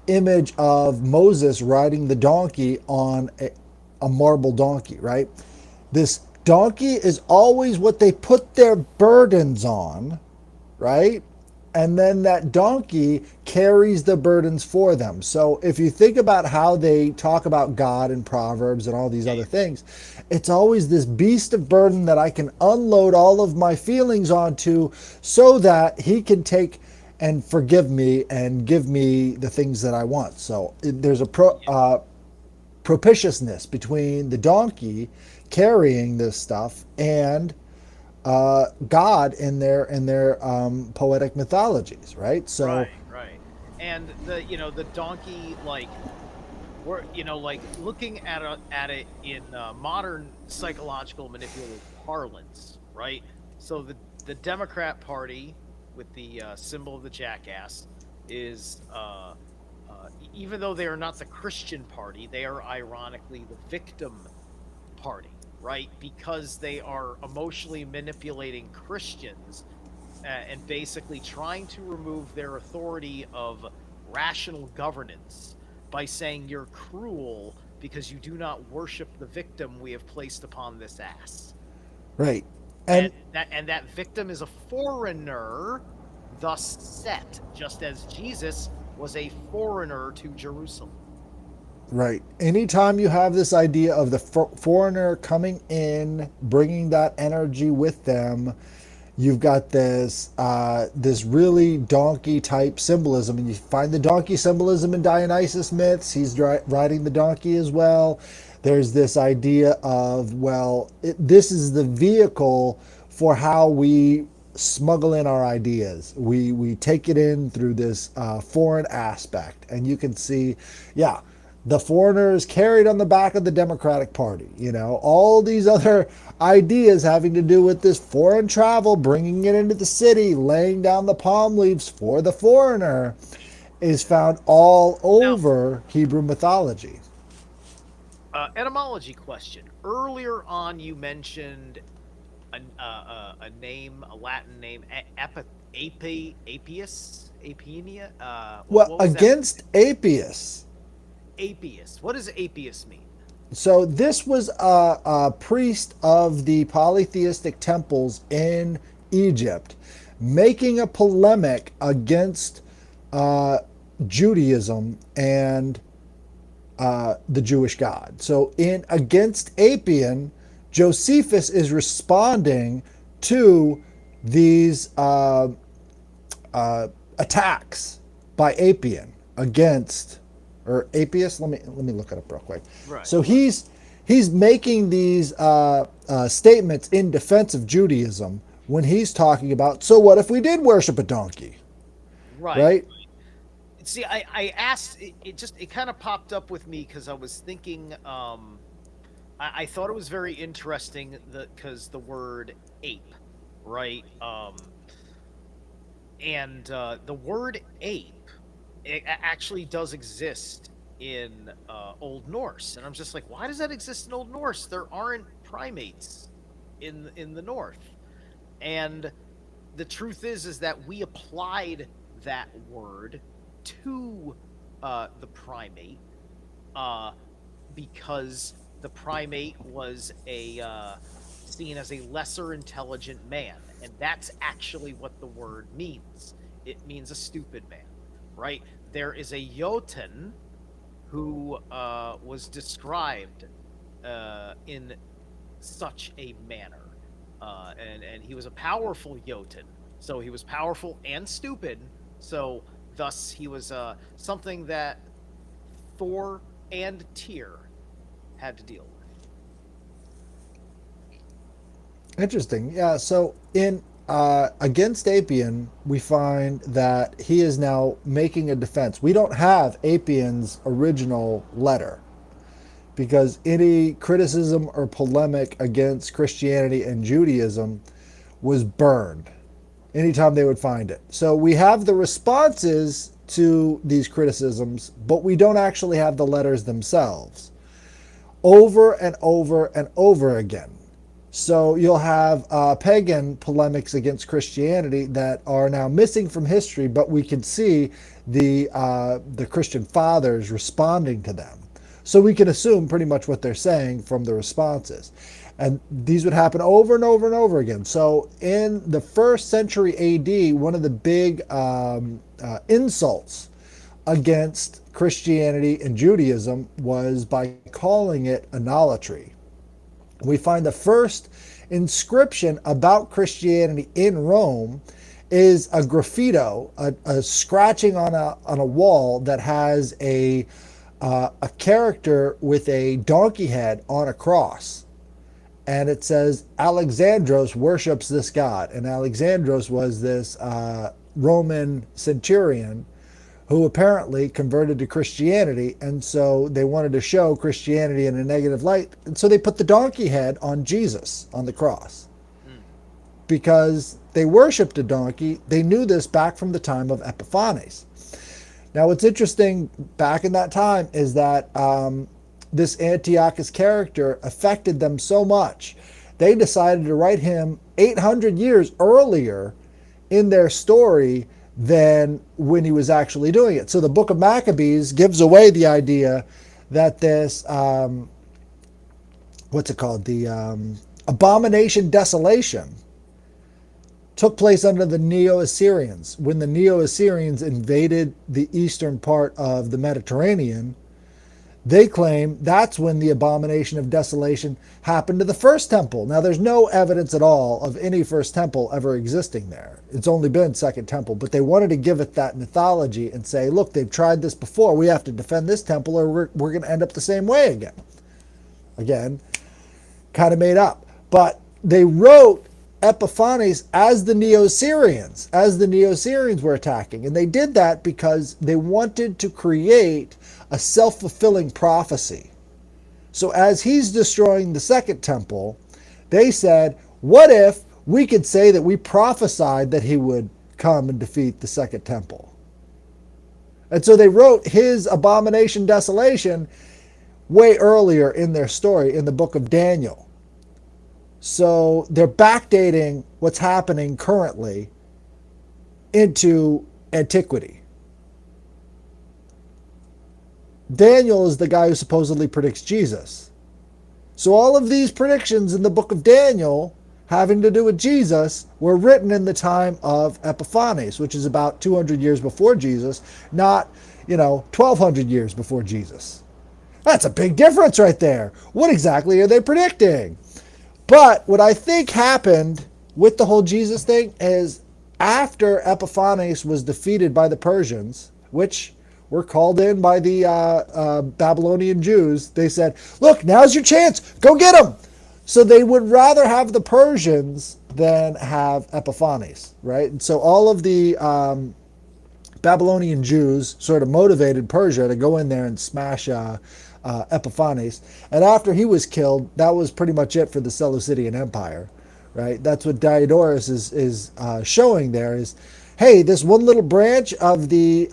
B: image of Moses riding the donkey on a marble donkey, right? This donkey is always what they put their burdens on, right? And then that donkey carries the burdens for them. So if you think about how they talk about God in Proverbs and all these other things, it's always this beast of burden that I can unload all of my feelings onto so that he can take and forgive me and give me the things that I want. So there's a propitiousness between the donkey carrying this stuff and God in their poetic mythologies, right? So
A: Right. And the donkey, like, we're like looking at it in modern psychological manipulative parlance, right? So the Democrat Party with the symbol of the jackass is even though they are not the Christian party, they are ironically the victim party, right? Because they are emotionally manipulating Christians and basically trying to remove their authority of rational governance by saying you're cruel because you do not worship the victim we have placed upon this ass.
B: right,
A: And
B: and
A: that victim is a foreigner, thus set, just as Jesus was a foreigner to Jerusalem.
B: right. Anytime you have this idea of the foreigner coming in, bringing that energy with them, you've got this really donkey type symbolism, and you find the donkey symbolism in Dionysus myths. He's riding the donkey as well. There's this idea of, well, this is the vehicle for how we smuggle in our ideas. We take it in through this foreign aspect, and you can see, yeah, the foreigners carried on the back of the Democratic Party. All these other ideas having to do with this foreign travel, bringing it into the city, laying down the palm leaves for the foreigner, is found all
A: Now,
B: over Hebrew mythology.
A: etymology question. Earlier on, you mentioned a name, a Latin name, Apius,
B: Well,
A: what was that?
B: against Apius,
A: Apius. What does Apius mean?
B: So this was a priest of the polytheistic temples in Egypt making a polemic against uh, Judaism and the Jewish God. So in Against Apian, Josephus is responding to these attacks by Apian against, or Apius. Let me look it up real quick.
A: Right.
B: So he's making these statements in defense of Judaism when he's talking about. So what if we did worship a donkey,
A: Right.
B: right?
A: See, I asked it kind of popped up with me because I was thinking I thought it was very interesting that because the word ape, right? And the word ape actually does exist in Old Norse, and I'm just like, why does that exist in Old Norse? There aren't primates in the North, and the truth is that we applied that word to the primate uh, because the primate was a seen as a lesser intelligent man, and that's actually what the word means. It means a stupid man, right? There is a Jotun who was described in such a manner, and he was a powerful Jotun. So he was powerful and stupid. So thus he was something that Thor and Tyr had to deal with.
B: Interesting. Yeah. So in Against Apian, we find that he is now making a defense. We don't have Apian's original letter because any criticism or polemic against Christianity and Judaism was burned anytime they would find it. So we have the responses to these criticisms, but we don't actually have the letters themselves over and over and over again. So you'll have pagan polemics against Christianity that are now missing from history, but we can see the Christian fathers responding to them. So we can assume pretty much what they're saying from the responses. And these would happen over and over and over again. So in the first century AD, one of the big insults against Christianity and Judaism was by calling it idolatry. We find the first inscription about Christianity in Rome is a graffito, a scratching on a wall that has a character with a donkey head on a cross. And it says Alexandros worships this god. And Alexandros was this Roman centurion who apparently converted to Christianity. And so they wanted to show Christianity in a negative light. And so they put the donkey head on Jesus on the cross
A: Mm.
B: because they worshiped a donkey. They knew this back from the time of Epiphanes. Now, what's interesting back in that time is that this Antiochus character affected them so much, they decided to write him 800 years earlier in their story than when he was actually doing it. So the book of Maccabees gives away the idea that this, what's it called? The abomination desolation took place under the Neo-Assyrians. When the Neo-Assyrians invaded the eastern part of the Mediterranean, they claim that's when the abomination of desolation happened to the first temple. Now, there's no evidence at all of any first temple ever existing there. It's only been second temple, but they wanted to give it that mythology and say, look, they've tried this before. We have to defend this temple or we're going to end up the same way again. Again, kind of made up. But they wrote Epiphanes as the Neo-Assyrians, were attacking. And they did that because they wanted to create a self-fulfilling prophecy. So as he's destroying the second temple, they said, what if we could say that we prophesied that he would come and defeat the second temple? And so they wrote his abomination desolation way earlier in their story in the book of Daniel. So they're backdating what's happening currently into antiquity. Daniel is the guy who supposedly predicts Jesus. So all of these predictions in the book of Daniel having to do with Jesus were written in the time of Epiphanes, which is about 200 years before Jesus, not, 1200 years before Jesus. That's a big difference right there. What exactly are they predicting? But what I think happened with the whole Jesus thing is after Epiphanes was defeated by the Persians, which were called in by the Babylonian Jews, they said, look, now's your chance. Go get them. So they would rather have the Persians than have Epiphanes, right? And so all of the Babylonian Jews sort of motivated Persia to go in there and smash Epiphanes. And after he was killed, that was pretty much it for the Seleucidian Empire, right? That's what Diodorus is showing there is, hey, this one little branch of the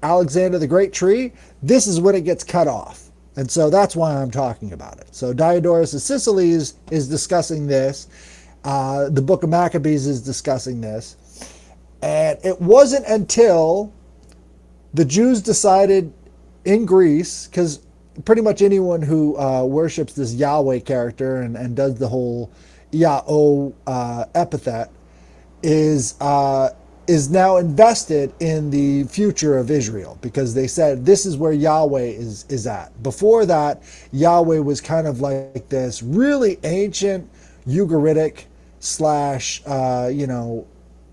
B: Alexander the Great tree, this is when it gets cut off. And so that's why I'm talking about it. So Diodorus of Sicily is discussing this. The book of Maccabees is discussing this. And it wasn't until the Jews decided in Greece, because pretty much anyone who worships this Yahweh character and does the whole Yah-O epithet is now invested in the future of Israel, because they said this is where Yahweh is at. Before that, Yahweh was kind of like this really ancient Ugaritic slash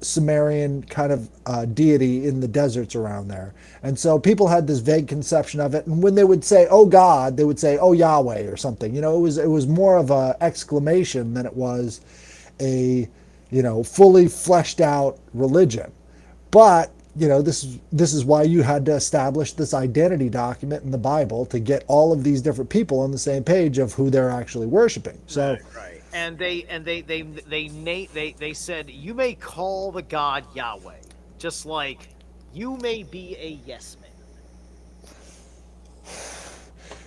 B: Sumerian kind of deity in the deserts around there. And so people had this vague conception of it. And when they would say, oh God, they would say, oh Yahweh or something. It was more of a exclamation than it was a, fully fleshed out religion. But, this is why you had to establish this identity document in the Bible to get all of these different people on the same page of who they're actually worshiping. So
A: right. And they said you may call the God Yahweh, just like you may be a yes man.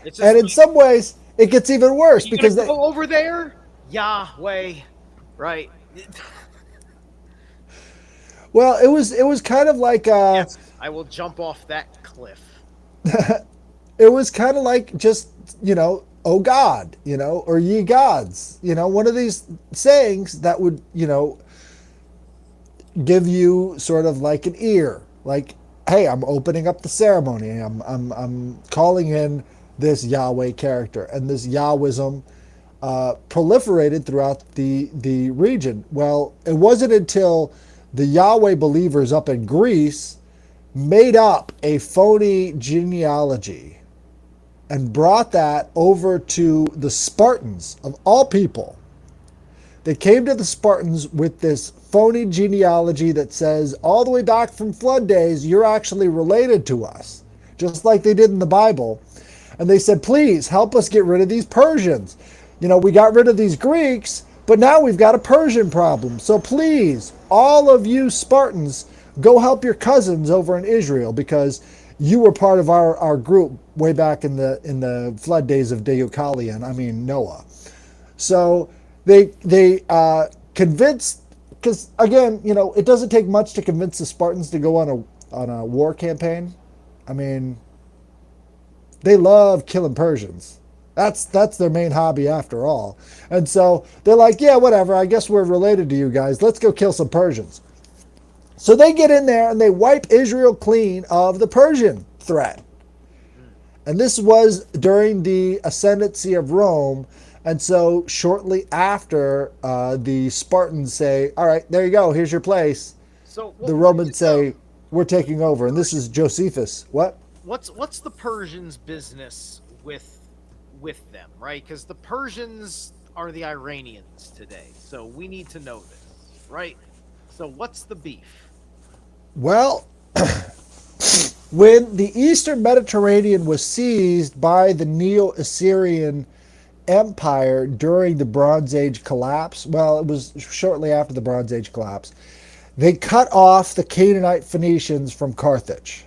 A: It's just
B: and in some ways, it gets even worse because
A: they go over there, Yahweh, right?
B: Well, it was kind of like
A: yes, I will jump off that cliff.
B: It was kind of like just oh God, or ye gods, one of these sayings that would give you sort of like an ear, like, hey, I'm opening up the ceremony, I'm calling in this Yahweh character, and this Yahwism proliferated throughout the region. Well, it wasn't until the Yahweh believers up in Greece made up a phony genealogy and brought that over to the Spartans, of all people. They came to the Spartans with this phony genealogy that says, all the way back from flood days, you're actually related to us, just like they did in the Bible. And they said, please help us get rid of these Persians. We got rid of these Greeks, but now we've got a Persian problem. So please, all of you Spartans, go help your cousins over in Israel, because you were part of our group way back in the flood days of Noah. So they convinced, because again, it doesn't take much to convince the Spartans to go on a war campaign. I mean, they love killing Persians. That's their main hobby after all. And so they're like, yeah, whatever, I guess we're related to you guys. Let's go kill some Persians. So they get in there and they wipe Israel clean of the Persian threat. And this was during the ascendancy of Rome. And so shortly after, the Spartans say, all right, there you go, here's your place.
A: So
B: the Romans say, we're taking over. And this is Josephus. What?
A: What's the Persians' business with them, right? Because the Persians are the Iranians today. So we need to know this, right? So what's the beef?
B: Well, when the Eastern Mediterranean was seized by the Neo-Assyrian Empire during the Bronze Age collapse, well, it was shortly after the Bronze Age collapse, they cut off the Canaanite Phoenicians from Carthage.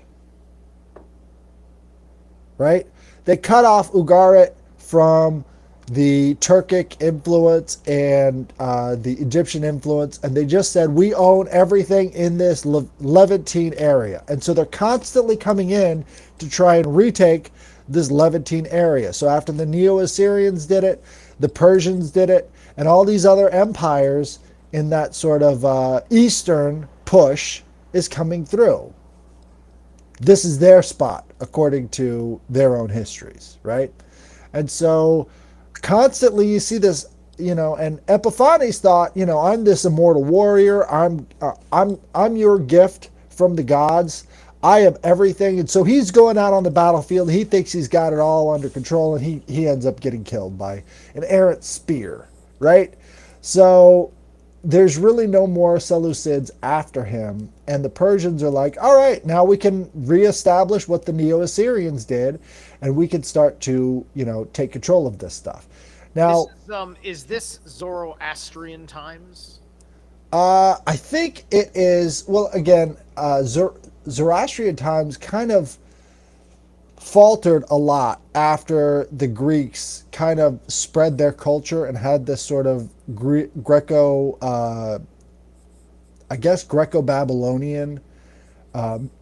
B: Right? They cut off Ugarit from the Turkic influence and the Egyptian influence, and they just said, we own everything in this Levantine area. And so they're constantly coming in to try and retake this Levantine area. So after the Neo-Assyrians did it, the Persians did it, and all these other empires in that sort of eastern push is coming through. This is their spot according to their own histories, right? And so constantly you see this, and Epiphanes thought, I'm this immortal warrior. I'm your gift from the gods. I have everything. And so he's going out on the battlefield. He thinks he's got it all under control, and he ends up getting killed by an errant spear, right? So there's really no more Seleucids after him. And the Persians are like, all right, now we can reestablish what the Neo-Assyrians did, and we can start to, take control of this stuff. Now,
A: is this Zoroastrian times?
B: I think it is, well, again, Zoroastrian times kind of faltered a lot after the Greeks kind of spread their culture and had this sort of Greco-Babylonian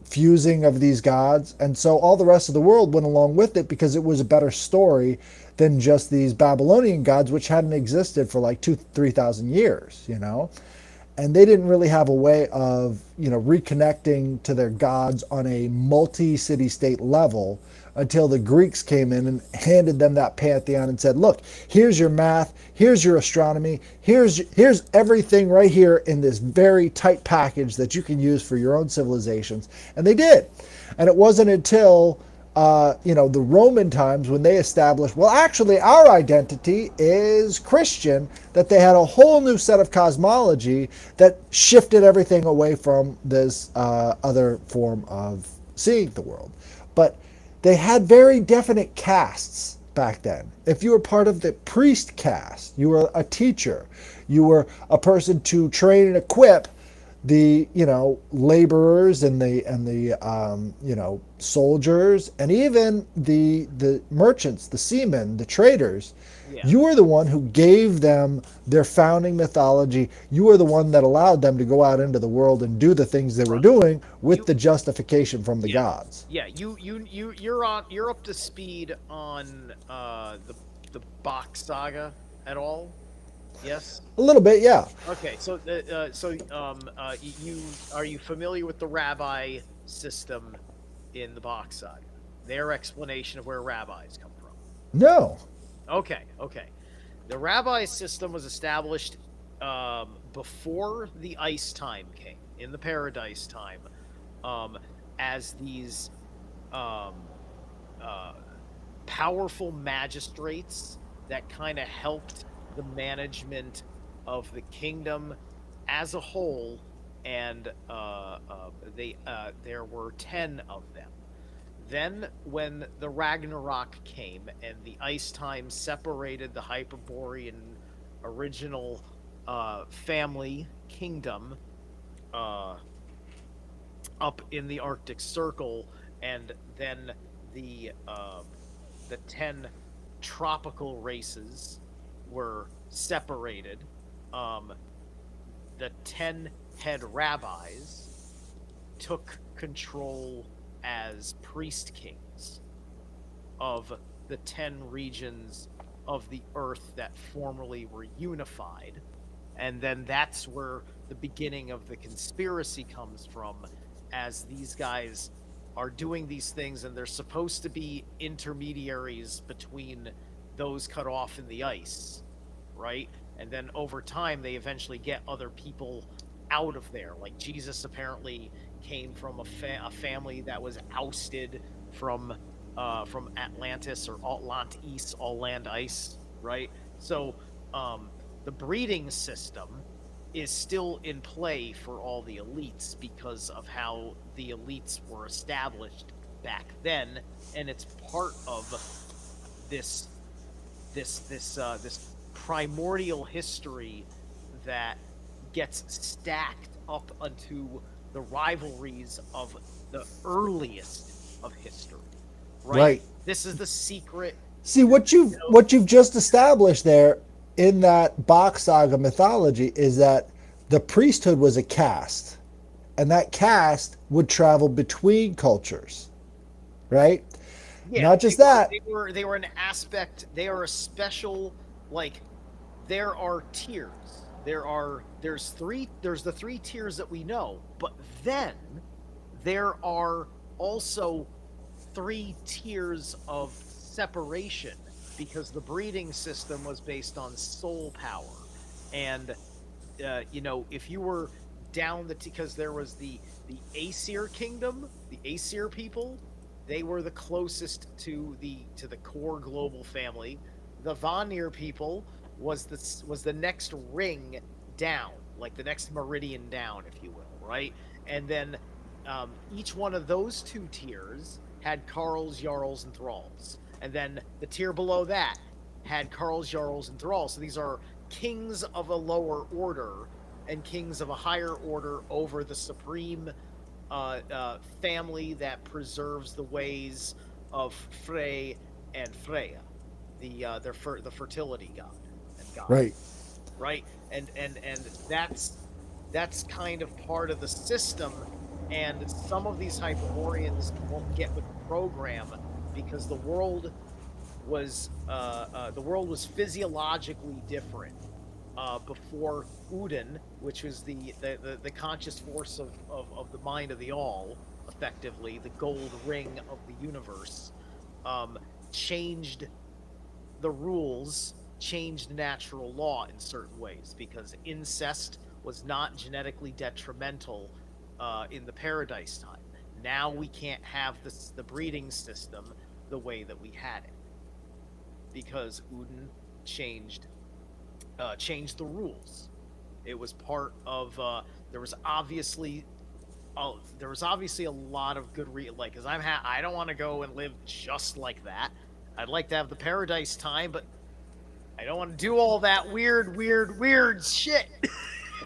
B: fusing of these gods. And so all the rest of the world went along with it because it was a better story than just these Babylonian gods, which hadn't existed for like 3,000 years, and they didn't really have a way of reconnecting to their gods on a multi-city state level until the Greeks came in and handed them that pantheon and said, look, here's your math, here's your astronomy, here's everything right here in this very tight package that you can use for your own civilizations. And they did. And it wasn't until the Roman times when they established, well, actually, our identity is Christian, that they had a whole new set of cosmology that shifted everything away from this other form of seeing the world. But they had very definite castes back then. If you were part of the priest caste, you were a teacher, you were a person to train and equip the laborers and the soldiers, and even the merchants, the seamen, the traders.
A: Yeah.
B: You were the one who gave them their founding mythology. You were the one that allowed them to go out into the world and do the things they were doing with the justification from the gods.
A: Yeah, you're up to speed on the Bach saga at all? Yes.
B: A little bit, yeah.
A: Okay, so are you familiar with the rabbi system in the Bach saga? Their explanation of where rabbis come from.
B: No.
A: Okay. The rabbi system was established before the ice time came, in the paradise time, as these powerful magistrates that kind of helped the management of the kingdom as a whole, and there were 10 of them. Then, when the Ragnarok came and the ice time separated the Hyperborean original family kingdom up in the Arctic Circle, and then the 10 tropical races were separated, the 10 head rabbis took control as priest kings of the 10 regions of the earth that formerly were unified. And then that's where the beginning of the conspiracy comes from, as these guys are doing these things and they're supposed to be intermediaries between those cut off in the ice, right? And then over time they eventually get other people out of there. Like Jesus apparently came from a family that was ousted from Atlantis, or Atlantis, all land ice, right? So the breeding system is still in play for all the elites because of how the elites were established back then, and it's part of this primordial history that gets stacked up onto the rivalries of the earliest of history. Right. This is the secret.
B: See, what you've just established there in that Bach saga mythology is that the priesthood was a caste, and that caste would travel between cultures, right?
A: Yeah,
B: Not just that.
A: they were an aspect. They are a special, like, there are tiers. There's the three tiers that we know, but then there are also three tiers of separation because the breeding system was based on soul power. And if you were down because there was the Aesir kingdom, the Aesir people, they were the closest to the core global family. The Vanir people was the next ring down, like the next meridian down, if you will, right? And then each one of those two tiers had Carls, Jarls, and Thralls, and then the tier below that had Carls, Jarls, and Thralls. So these are kings of a lower order and kings of a higher order over the supreme family that preserves the ways of Frey and Freya, the fertility god and
B: Right.
A: goddess, right? And that's kind of part of the system. And some of these Hyperboreans won't get with the program because the world was physiologically different before Udin, which was the conscious force of the mind of the all, effectively the gold ring of the universe, changed the rules, changed natural law in certain ways because incest was not genetically detrimental in the paradise time. Now we can't have the breeding system the way that we had it because Udin changed changed the rules. It was part of there was obviously a lot of good like because I don't want to go and live just like that. I'd like to have the paradise time, but I don't want to do all that weird shit.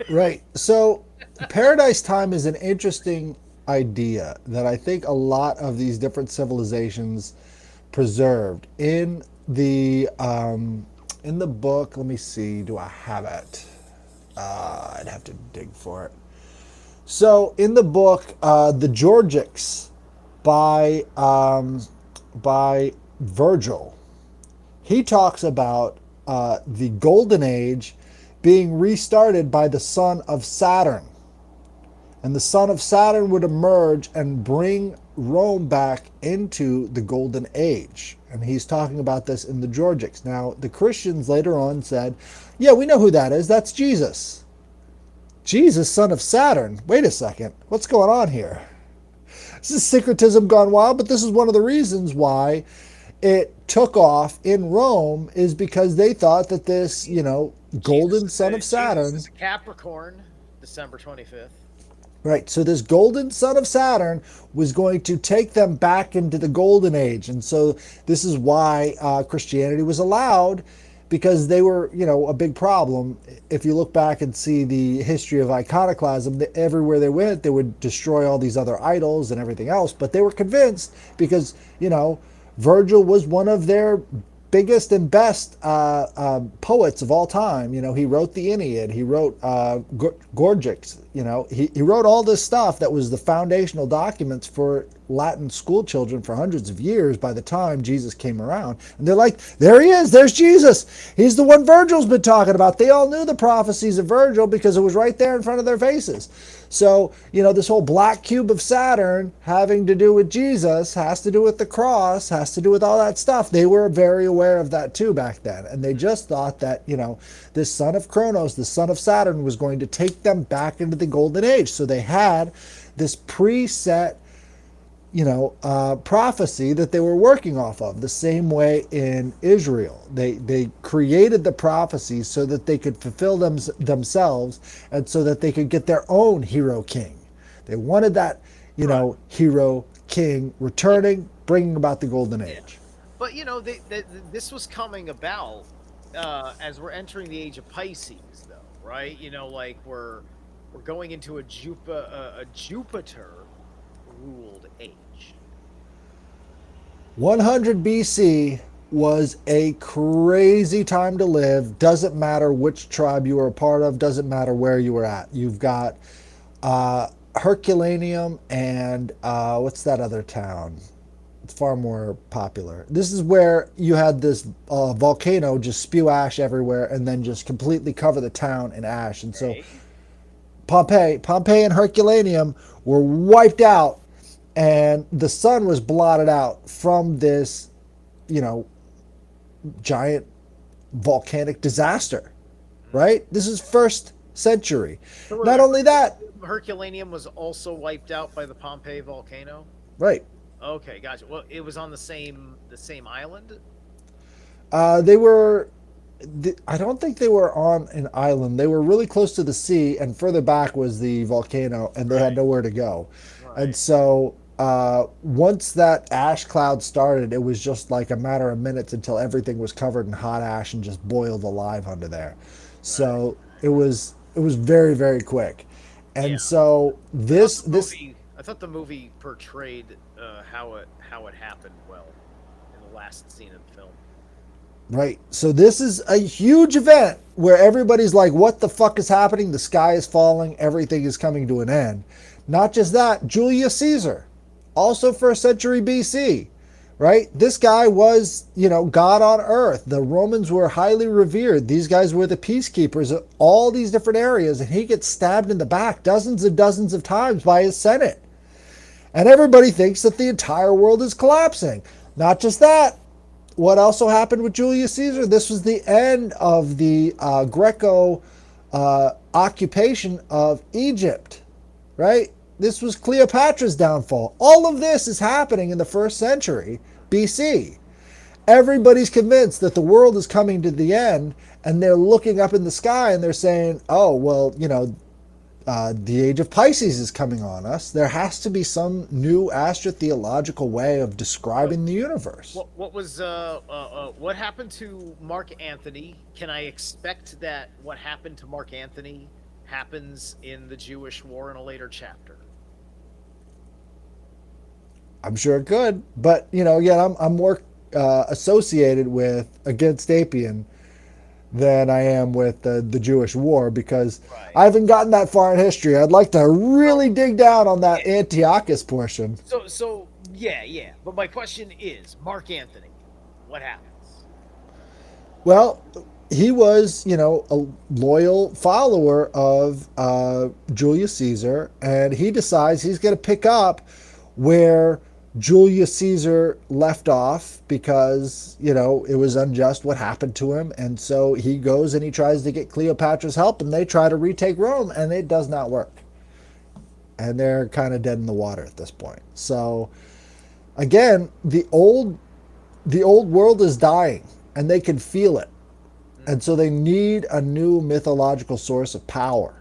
B: Right. So, paradise time is an interesting idea that I think a lot of these different civilizations preserved in the book. Let me see. Do I have it? I'd have to dig for it. So, in the book, the Georgics by Virgil, he talks about the golden age being restarted by the son of Saturn. And the son of Saturn would emerge and bring Rome back into the golden age. And he's talking about this in the Georgics. Now, the Christians later on said, yeah, we know who that is. That's Jesus. Jesus, son of Saturn. Wait a second. What's going on here? This is syncretism gone wild, but this is one of the reasons why it took off in Rome is because they thought that this, golden son of Saturn.
A: Jesus is a Capricorn, December 25th.
B: Right. So this golden son of Saturn was going to take them back into the golden age. And so this is why Christianity was allowed, because they were, a big problem. If you look back and see the history of iconoclasm, everywhere they went, they would destroy all these other idols and everything else. But they were convinced because, Virgil was one of their biggest and best poets of all time. He wrote the Aeneid. He wrote Gorgics. He wrote all this stuff that was the foundational documents for Latin school children for hundreds of years by the time Jesus came around. And they're like, there he is. There's Jesus. He's the one Virgil's been talking about. They all knew the prophecies of Virgil because it was right there in front of their faces. So, this whole black cube of Saturn having to do with Jesus has to do with the cross, has to do with all that stuff. They were very aware of that too back then. And they just thought that, this son of Kronos, the son of Saturn, was going to take them back into the golden age. So they had this preset prophecy that they were working off of. The same way in Israel, they created the prophecies so that they could fulfill them themselves, and so that they could get their own hero king. They wanted that, right, hero king returning, bringing about the golden age.
A: But this was coming about as we're entering the age of Pisces, though, right? Like we're going into a Jupiter ruled age.
B: 100 BC was a crazy time to live. Doesn't matter which tribe you were a part of, doesn't matter where you were at. You've got Herculaneum and what's that other town? It's far more popular. This is where you had this volcano just spew ash everywhere and then just completely cover the town in ash. And so
A: Okay.
B: Pompeii and Herculaneum were wiped out, and the sun was blotted out from this, you know, giant volcanic disaster.
A: Mm.
B: Right? This is first century.
A: So
B: Not only that,
A: Herculaneum was also wiped out by the Pompeii volcano.
B: right?
A: Okay, gotcha. Well, it was on the same island.
B: They were. I don't think they were on an island. They were really close to the sea, and further back was the volcano, and they had
A: Right.
B: nowhere to go. And
A: Right.
B: so once that ash cloud started, it was just like a matter of minutes until everything was covered in hot ash and just boiled alive under there.
A: Right.
B: So it was very very quick.
A: Yeah.
B: And so
A: I thought
B: this
A: the
B: this
A: movie. I thought the movie portrayed how it happened well in the last scene of the film.
B: Right. So this is a huge event where everybody's like, what the fuck is happening? The sky is falling. Everything is coming to an end. Not just that, Julius Caesar, also first century BC, right? This guy was, God on earth. The Romans were highly revered. These guys were the peacekeepers of all these different areas. And he gets stabbed in the back dozens and dozens of times by his Senate. And everybody thinks that the entire world is collapsing. Not just that, what also happened with Julius Caesar? This was the end of the Greco occupation of Egypt, right? This was Cleopatra's downfall. All of this is happening in the first century BC. Everybody's convinced that the world is coming to the end, and they're looking up in the sky and they're saying, oh, well, the age of Pisces is coming on us. There has to be some new astrotheological way of
A: What
B: describing the universe.
A: what happened to Mark Antony? Can I expect that what happened to Mark Antony happens in the Jewish War in a later chapter?
B: I'm sure it could, but again, I'm more associated with Against Apian than I am with the Jewish War because I
A: Right.
B: haven't gotten that far in history. I'd like to
A: Well,
B: really dig down on
A: yeah.
B: that Antiochus portion.
A: So yeah, yeah. But my question is, Mark Antony, what happens?
B: Well, he was, a loyal follower of Julius Caesar, and he decides he's going to pick up where Julius Caesar left off because, it was unjust what happened to him. And so he goes and he tries to get Cleopatra's help, and they try to retake Rome, and it does not work. And they're kind of dead in the water at this point. So again, the old world is dying, and they can feel it. And
A: Mm.
B: so they need a new mythological source of power.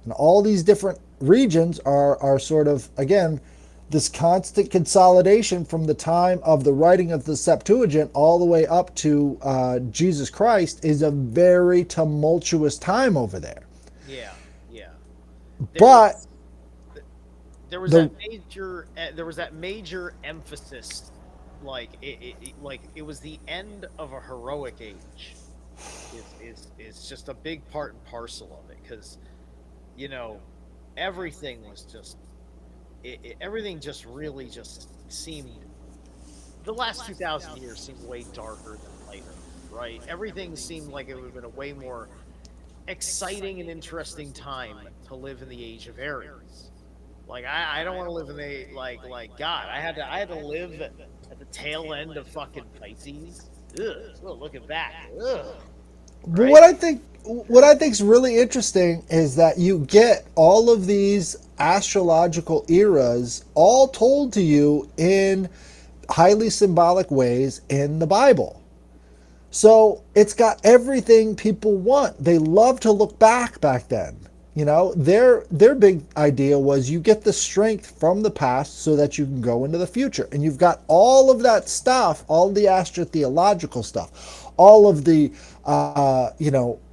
B: And all these different regions are sort of, again, this constant consolidation from the time of the writing of the Septuagint all the way up to Jesus Christ is a very tumultuous time over there.
A: Yeah, yeah. There
B: But
A: was there was
B: the
A: that major emphasis, like it was the end of a heroic age. Is just a big part and parcel of it because you know everything was just everything just really just seemed the last 2,000 years seemed way darker than lighter, right? Everything seemed like it would have been a way more exciting and interesting time to live in the age of Aries. Like I don't want to live in the like God. I had to live at the tail end of fucking Pisces. Ugh, looking back. Ugh,
B: But
A: right?
B: what I think is really interesting is that you get all of these astrological eras all told to you in highly symbolic ways in the Bible. So it's got everything people want. They love to look back then. Their big idea was you get the strength from the past so that you can go into the future. And you've got all of that stuff, all the astrotheological stuff, all of the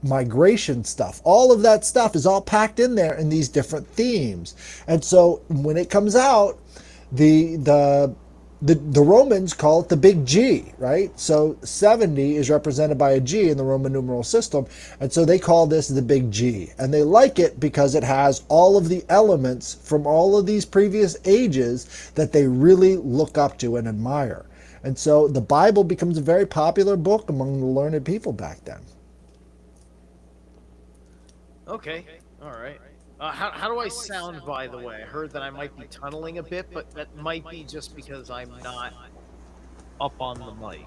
B: migration stuff. All of that stuff is all packed in there in these different themes. And so when it comes out, the the Romans call it the big G, right? So 70 is represented by a G in the Roman numeral system. And so they call this the big G. And they like it because it has all of the elements from all of these previous ages that they really look up to and admire. And so the Bible becomes a very popular book among the learned people back then.
A: Okay. All right. How do I sound, by the way? I heard that I might be tunneling a bit, but that might be just because I'm not up on the mic.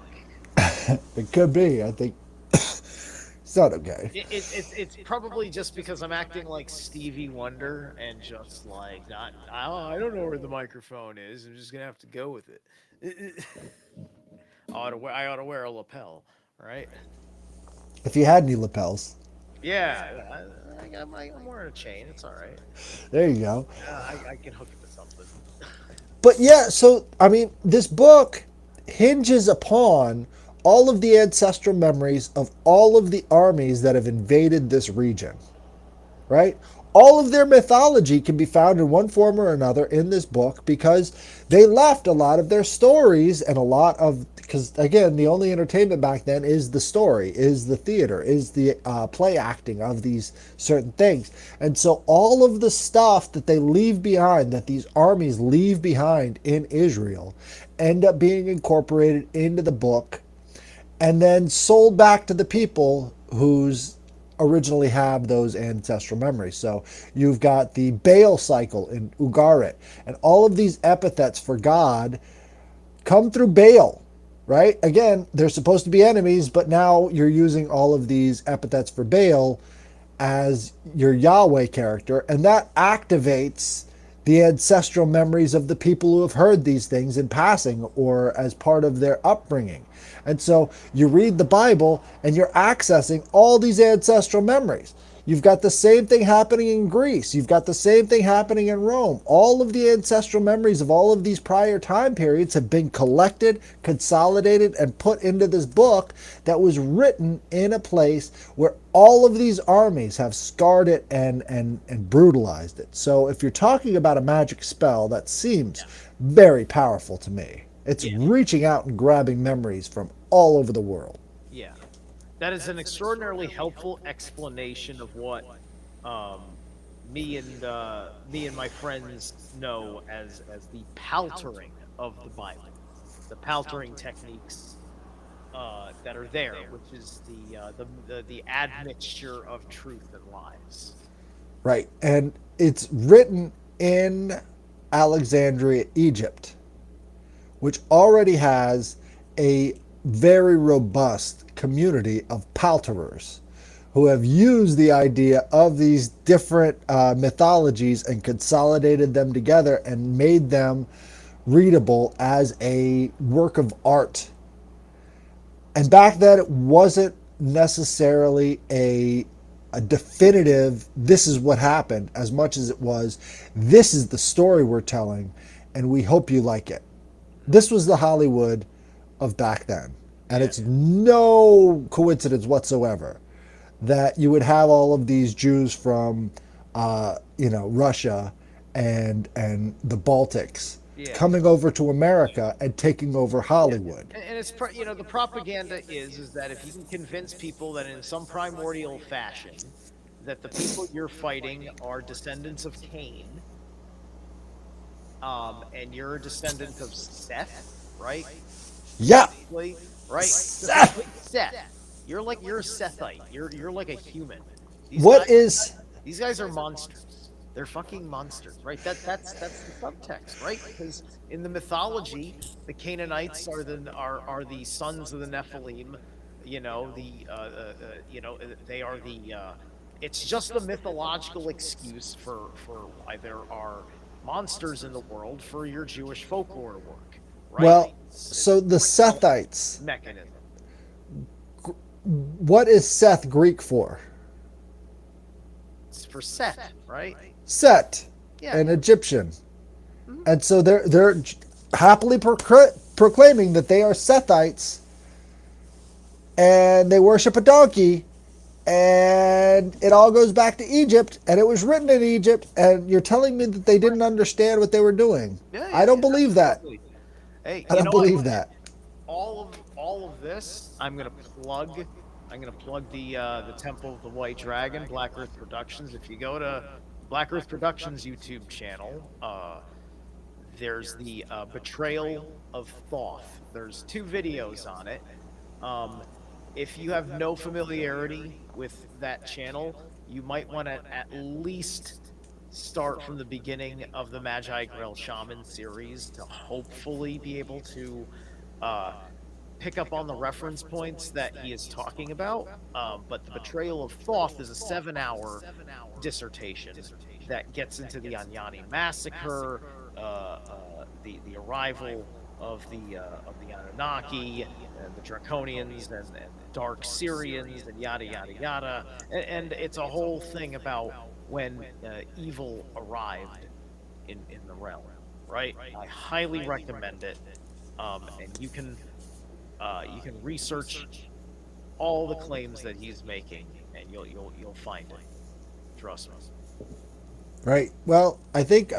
B: It could be. I think it's not okay.
A: It's probably just because I'm acting like Stevie Wonder and just like not. I don't know where the microphone is. I'm just gonna have to go with it. I ought to wear a lapel, right?
B: If you had any lapels,
A: Yeah, I'm wearing a chain. It's all right.
B: there you go.
A: I can hook it to something.
B: But yeah, so I mean, this book hinges upon all of the ancestral memories of all of the armies that have invaded this region, right? All of their mythology can be found in one form or another in this book because they left a lot of their stories and a lot of, because again, the only entertainment back then is the story, is the theater, is the play acting of these certain things. And so all of the stuff that they leave behind, that these armies leave behind in Israel, end up being incorporated into the book and then sold back to the people whose originally have those ancestral memories. So you've got the Baal cycle in Ugarit, and all of these epithets for God come through Baal, right? Again, they're supposed to be enemies, but now you're using all of these epithets for Baal as your Yahweh character, and that activates the ancestral memories of the people who have heard these things in passing or as part of their upbringing. And so you read the Bible and you're accessing all these ancestral memories. You've got the same thing happening in Greece. You've got the same thing happening in Rome. All of the ancestral memories of all of these prior time periods have been collected, consolidated, and put into this book that was written in a place where all of these armies have scarred it and brutalized it. So if you're talking about a magic spell, that seems very powerful to me. It's reaching out and grabbing memories from all over the world.
A: Yeah. That is an extraordinarily helpful explanation of what um, me and my friends know as the paltering of the Bible, the paltering techniques that are there, which is the admixture of truth and lies.
B: Right. And it's written in Alexandria, Egypt, which already has a very robust community of palterers who have used the idea of these different mythologies and consolidated them together and made them readable as a work of art. And back then, it wasn't necessarily a definitive, this is what happened, as much as it was, this is the story we're telling, and we hope you like it. This was the Hollywood of back then. And it's no coincidence whatsoever that you would have all of these Jews from, Russia and the Baltics coming over to America and taking over Hollywood.
A: And it's the propaganda is that if you can convince people that in some primordial fashion that the people you're fighting are descendants of Cain, and you're a descendant of Seth, right?
B: Yeah.
A: Right?
B: Seth.
A: Seth. You're a Sethite. You're like a human. These guys are monsters. They're fucking monsters, right? That's the subtext, right? Because in the mythology, the Canaanites are the sons of the Nephilim. They are the. It's just the mythological excuse for why there are monsters in the world for your Jewish folklore work, right?
B: Well, so the Sethites
A: mechanism.
B: What is Seth Greek for?
A: It's for Set, right?
B: Set, an Egyptian. Mm-hmm. And so they're happily proclaiming that they are Sethites and they worship a donkey, and it all goes back to Egypt, and it was written in Egypt, and you're telling me that they didn't understand what they were doing. I don't believe that.
A: Hey,
B: I
A: you
B: don't
A: know what?
B: believe that.
A: All of this, I'm gonna plug. I'm gonna plug the Temple of the White Dragon, Black Earth Productions. If you go to Black Earth Productions YouTube channel, there's the Betrayal of Thoth. There's two videos on it. Um, if you have no familiarity with that channel, you might want to at least start from the beginning of the Magi Grail Shaman series to hopefully be able to uh, pick up on the reference points that he is talking about. But the Betrayal of Thoth is a 7-hour dissertation that gets into the Anyani massacre, the arrival of the Anunnaki, and the Draconians, and the Dark Syrians, and yada yada yada. And it's a whole thing about when evil arrived in the realm. Right? I highly recommend it. And you can research all the claims that he's making, and you'll find it. Trust me.
B: Right. Well, I think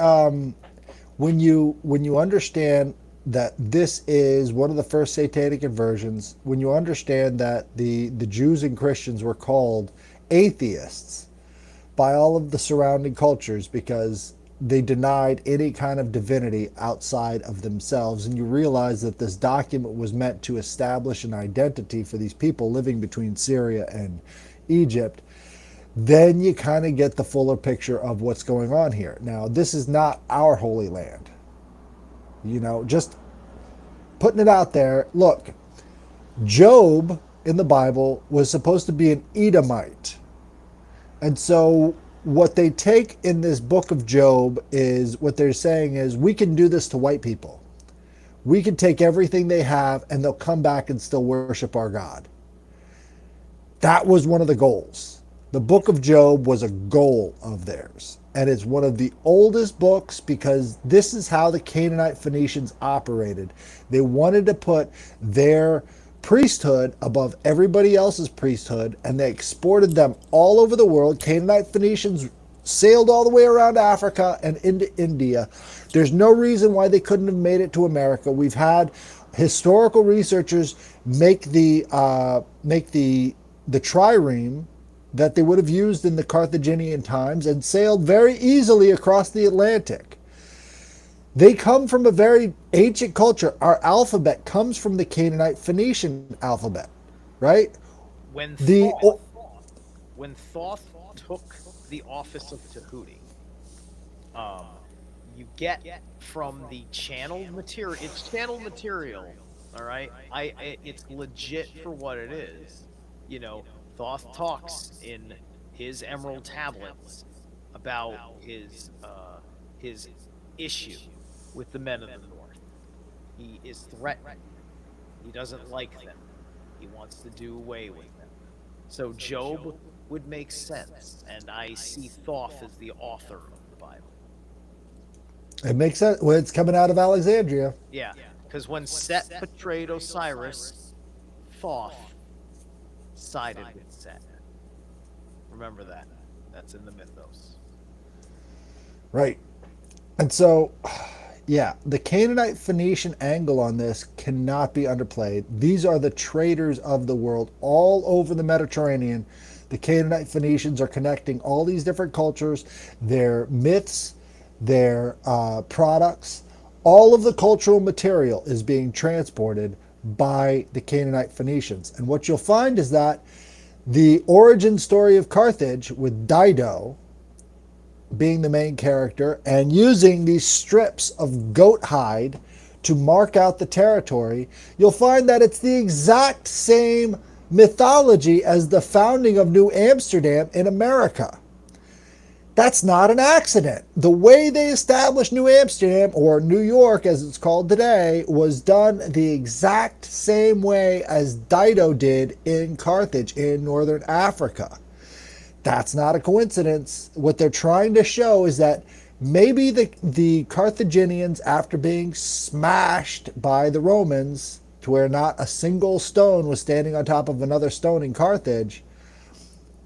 B: when you understand that this is one of the first satanic inversions, when you understand that the Jews and Christians were called atheists by all of the surrounding cultures because they denied any kind of divinity outside of themselves, and you realize that this document was meant to establish an identity for these people living between Syria and Egypt, then you kind of get the fuller picture of what's going on here. Now, this is not our holy land. Just putting it out there. Look, Job in the Bible was supposed to be an Edomite. And so what they take in this book of Job is what they're saying is we can do this to white people. We can take everything they have and they'll come back and still worship our God. That was one of the goals. The book of Job was a goal of theirs. And it's one of the oldest books because this is how the Canaanite Phoenicians operated. They wanted to put their priesthood above everybody else's priesthood, and they exported them all over the world. Canaanite Phoenicians sailed all the way around Africa and into India. There's no reason why they couldn't have made it to America. We've had historical researchers make the trireme that they would have used in the Carthaginian times and sailed very easily across the Atlantic. They come from a very ancient culture. Our alphabet comes from the Canaanite Phoenician alphabet, right?
A: When
B: The
A: when Thoth took the office of Tahuti, um, you get from the channeled material. It's channeled material, all right. It's legit for what it is. You know, Thoth talks in his Emerald Tablets about his issue with the men of the North. He is threatened. He doesn't like them. He wants to do away with them. So Job would make sense, and I see Thoth as the author of the Bible.
B: It makes sense when it's coming out of Alexandria.
A: Yeah, because when Set betrayed Osiris, Thoth sided with Set. Remember that. That's in the mythos.
B: Right. And so, yeah, the Canaanite Phoenician angle on this cannot be underplayed. These are the traders of the world all over the Mediterranean. The Canaanite Phoenicians are connecting all these different cultures, their myths, their products. All of the cultural material is being transported by the Canaanite Phoenicians. And what you'll find is that the origin story of Carthage, with Dido being the main character and using these strips of goat hide to mark out the territory, you'll find that it's the exact same mythology as the founding of New Amsterdam in America. That's not an accident. The way they established New Amsterdam, or New York as it's called today, was done the exact same way as Dido did in Carthage in northern Africa. That's not a coincidence. What they're trying to show is that maybe the Carthaginians, after being smashed by the Romans to where not a single stone was standing on top of another stone in Carthage,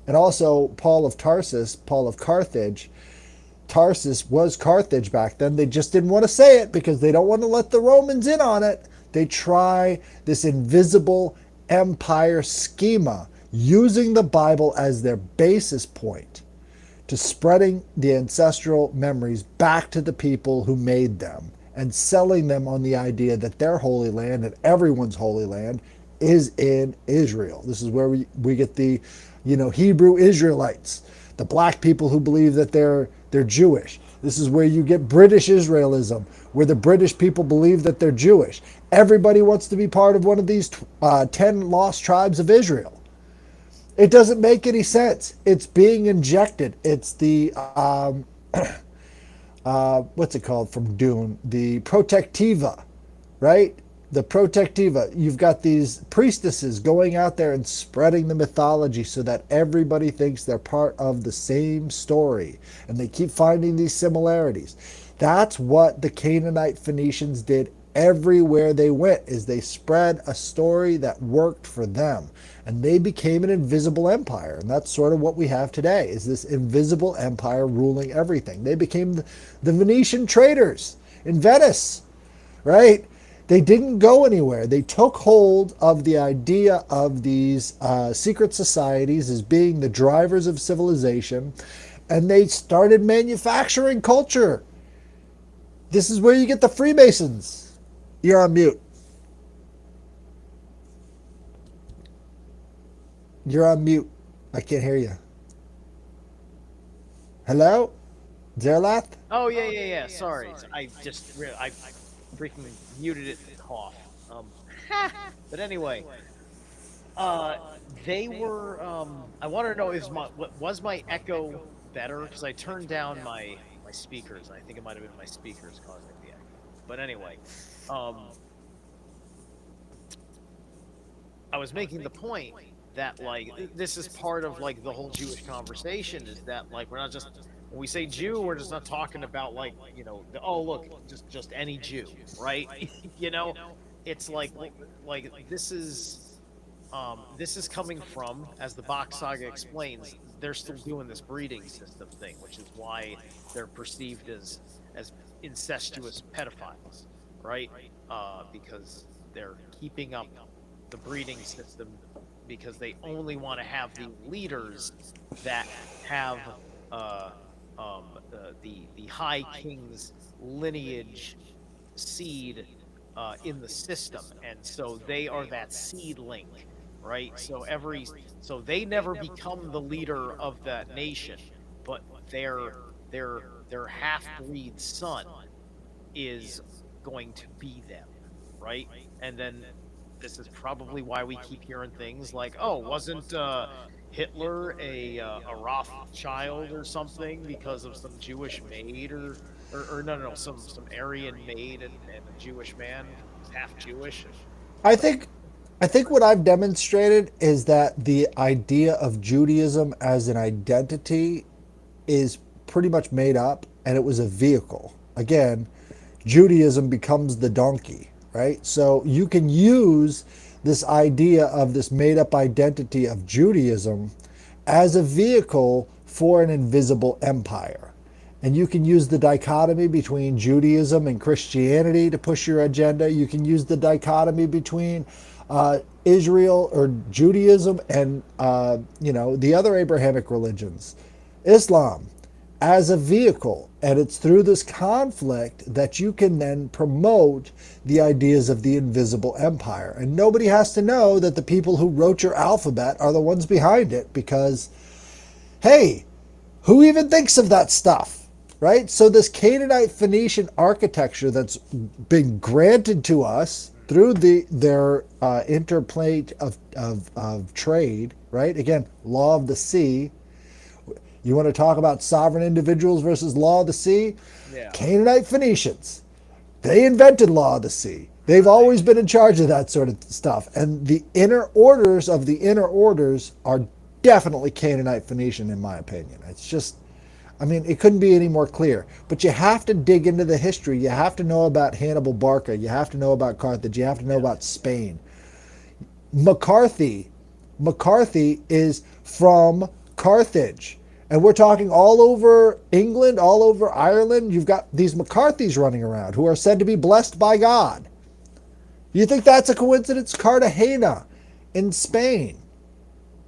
B: and also Paul of Tarsus, Paul of Carthage, Tarsus was Carthage back then. They just didn't want to say it because they don't want to let the Romans in on it. They try this invisible empire schema using the Bible as their basis point to spreading the ancestral memories back to the people who made them and selling them on the idea that their holy land and everyone's holy land is in Israel. This is where we get the, Hebrew Israelites, the black people who believe that they're Jewish. This is where you get British Israelism, where the British people believe that they're Jewish. Everybody wants to be part of one of these 10 lost tribes of Israel. It doesn't make any sense. It's being injected. It's the what's it called from Dune? The Protectiva, right? The Protectiva. You've got these priestesses going out there and spreading the mythology so that everybody thinks they're part of the same story, and they keep finding these similarities. That's what the Canaanite Phoenicians did everywhere they went, is they spread a story that worked for them, and they became an invisible empire. And that's sort of what we have today, is this invisible empire ruling everything. They became the Venetian traders in Venice, right? They didn't go anywhere. They took hold of the idea of these secret societies as being the drivers of civilization, and they started manufacturing culture. This is where you get the Freemasons. You're on mute. You're on mute. I can't hear you. Hello? Zerlath?
A: Oh yeah. Sorry, I freaking muted it off. But anyway, uh, they were. I wanted to know, was my echo better? Because I turned down my speakers. I think it might have been my speakers causing the echo. But anyway, um, I was making the point that, like, this is part of, like, the whole Jewish conversation, is that, like, we're not just, when we say Jew, we're just not talking about, like, oh look, just any Jew, right? you know it's like this is coming from, as the Bach saga explains, they're still doing this breeding system thing, which is why they're perceived as incestuous pedophiles, right? Because they're keeping up the breeding system, because they only want to have the leaders that have uh, the High King's lineage seed in the system, and so they are that seed link, right? So they never become the leader of that nation, but their half-breed son is going to be them, right? And then this is probably why we keep hearing things like, "Oh, wasn't Hitler a Rothschild or something because of some Jewish maid, or no, some Aryan maid and a Jewish man who's half Jewish?"
B: I
A: Like,
B: think I think what I've demonstrated is that the idea of Judaism as an identity is pretty much made up, and it was a vehicle. Again, Judaism becomes the donkey, right? So you can use this idea of this made up identity of Judaism as a vehicle for an invisible empire. And you can use the dichotomy between Judaism and Christianity to push your agenda. You can use the dichotomy between Israel or Judaism and the other Abrahamic religions, Islam, as a vehicle. And it's through this conflict that you can then promote the ideas of the invisible empire. And nobody has to know that the people who wrote your alphabet are the ones behind it, because, hey, who even thinks of that stuff? Right? So this Canaanite Phoenician architecture that's been granted to us through their interplay of trade, right? Again, law of the sea. You want to talk about sovereign individuals versus law of the sea?
A: yeah,
B: Canaanite Phoenicians, they invented law of the sea. They've always been in charge of that sort of stuff. And the inner orders of the inner orders are definitely Canaanite Phoenician, in my opinion. It's just, it couldn't be any more clear. But you have to dig into the history. You have to know about Hannibal Barca. You have to know about Carthage. You have to know about Spain. McCarthy is from Carthage. And we're talking all over England, all over Ireland. You've got these McCarthys running around who are said to be blessed by God. You think that's a coincidence? Cartagena in Spain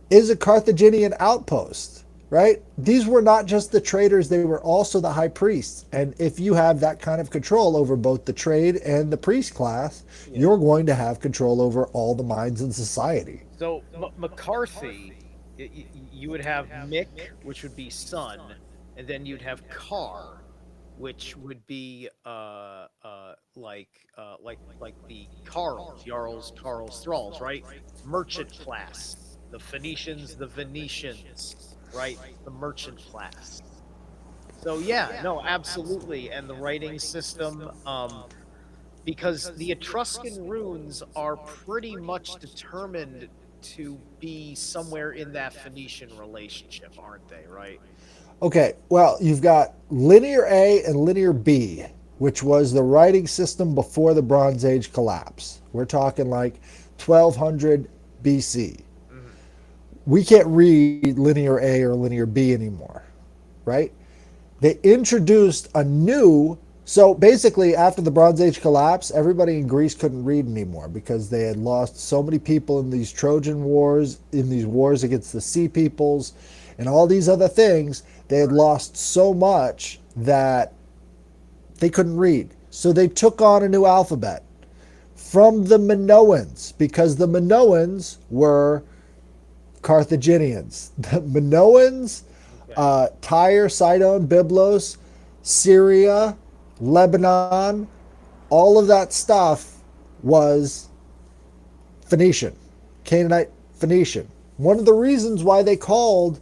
B: is a Carthaginian outpost, right? These were not just the traders, they were also the high priests. And if you have that kind of control over both the trade and the priest class,
A: Yeah.
B: you're going to have control over all the minds in society.
A: So McCarthy, you would have Mick, which would be son, and then you'd have Carr, which would be like the Carls, Jarls, Carls, Thralls, right? Merchant class. The Phoenicians, the Venetians, right? The merchant class. So yeah, no, absolutely, and the writing system. Because the Etruscan runes are pretty much determined to be somewhere in that Phoenician relationship, aren't they? Right?
B: Okay, well, you've got Linear A and Linear B, which was the writing system before the Bronze Age collapse. We're talking like 1200 BC.
A: Hmm.
B: We can't read Linear A or Linear B anymore, right? They introduced a new. So basically, after the Bronze Age collapse, everybody in Greece couldn't read anymore because they had lost so many people in these Trojan wars, in these wars against the Sea Peoples, and all these other things. They had
A: Right.
B: lost so much that they couldn't read. So they took on a new alphabet from the Minoans because the Minoans were Carthaginians. The Minoans,
A: Okay.
B: Tyre, Sidon, Byblos, Syria, Lebanon, all of that stuff was Phoenician, Canaanite Phoenician. One of the reasons why they called,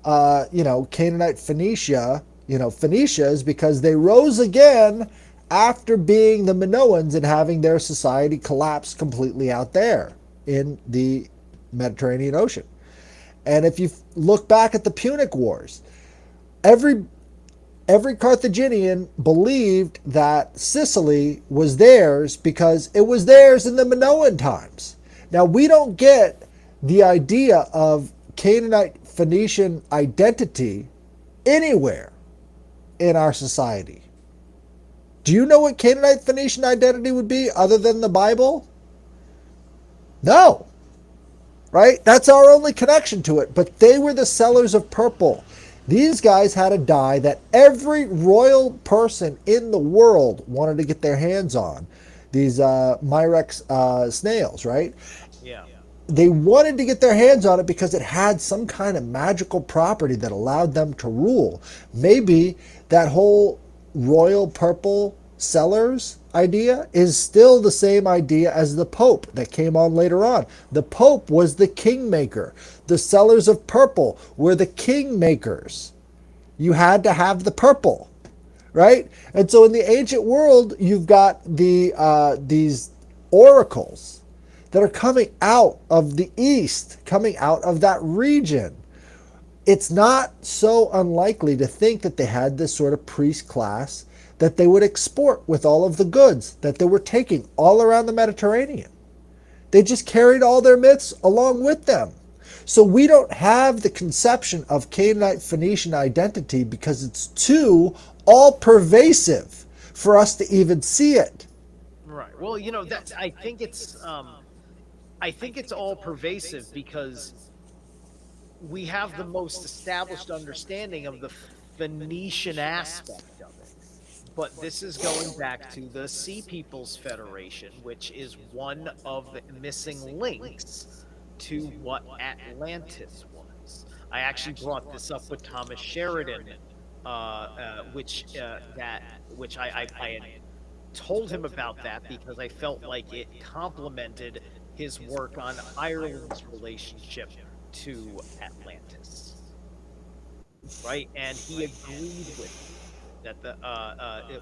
B: Canaanite Phoenicia, Phoenicia is because they rose again after being the Minoans and having their society collapse completely out there in the Mediterranean Ocean. And if you look back at the Punic Wars, every every Carthaginian believed that Sicily was theirs because it was theirs in the Minoan times. Now, we don't get the idea of Canaanite Phoenician identity anywhere in our society. Do you know what Canaanite Phoenician identity would be other than the Bible? No, right? That's our only connection to it. But they were the sellers of purple. These guys had a dye that every royal person in the world wanted to get their hands on. These Myrex snails, right?
A: Yeah.
B: They wanted to get their hands on it because it had some kind of magical property that allowed them to rule. Maybe that whole royal purple sellers idea is still the same idea as the Pope that came on later on. The Pope was the kingmaker. The sellers of purple were the kingmakers. You had to have the purple, right? And so in the ancient world, you've got these oracles that are coming out of the east, coming out of that region. It's not so unlikely to think that they had this sort of priest class that they would export with all of the goods that they were taking all around the Mediterranean. They just carried all their myths along with them. So we don't have the conception of Canaanite Phoenician identity because it's too all pervasive for us to even see it.
A: Right. Well, that I think it's all pervasive because we have the most established understanding of the Phoenician aspect of it. But this is going back to the Sea Peoples Federation, which is one of the missing links to what Atlantis was. I actually brought this up with Thomas Sheridan, which I had told him about that because I felt like it complemented his work on Ireland's relationship to Atlantis, right? And he agreed with me that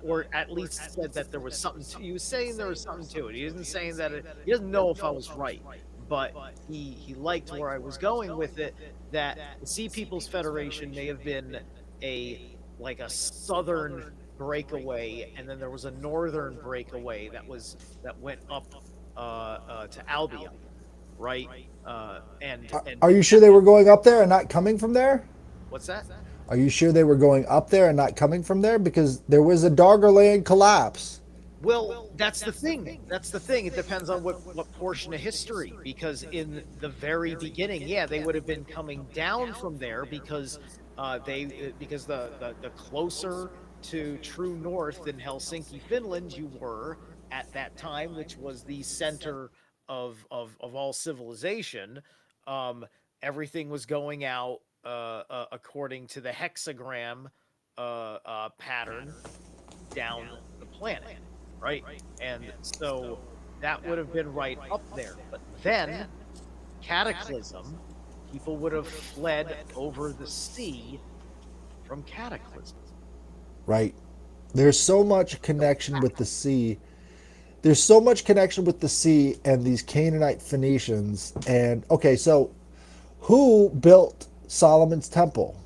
A: or at least said that there was something to. He was saying there was something to it. He isn't saying that he doesn't know if I was right, but he liked where I was going with it. That the Sea Peoples Federation may have been a like a southern breakaway, and then there was a northern breakaway that went up to Albion, right? And
B: Are you sure they were going up there and not coming from there?
A: What's that?
B: Are you sure they were going up there and not coming from there? Because there was a Doggerland collapse.
A: Well, that's the thing. That's the thing. It depends on what portion of history. Because in the very beginning, yeah, they would have been coming down from there because because the closer to true north in Helsinki, Finland, you were at that time, which was the center of all civilization. Um, Everything was going out according to the hexagram pattern down the planet, right? And so that would have been right up there. But then, Cataclysm, people would have fled over the sea from Cataclysm.
B: Right. There's so much connection with the sea. There's so much connection with the sea and these Canaanite Phoenicians. And okay, so who built Solomon's temple?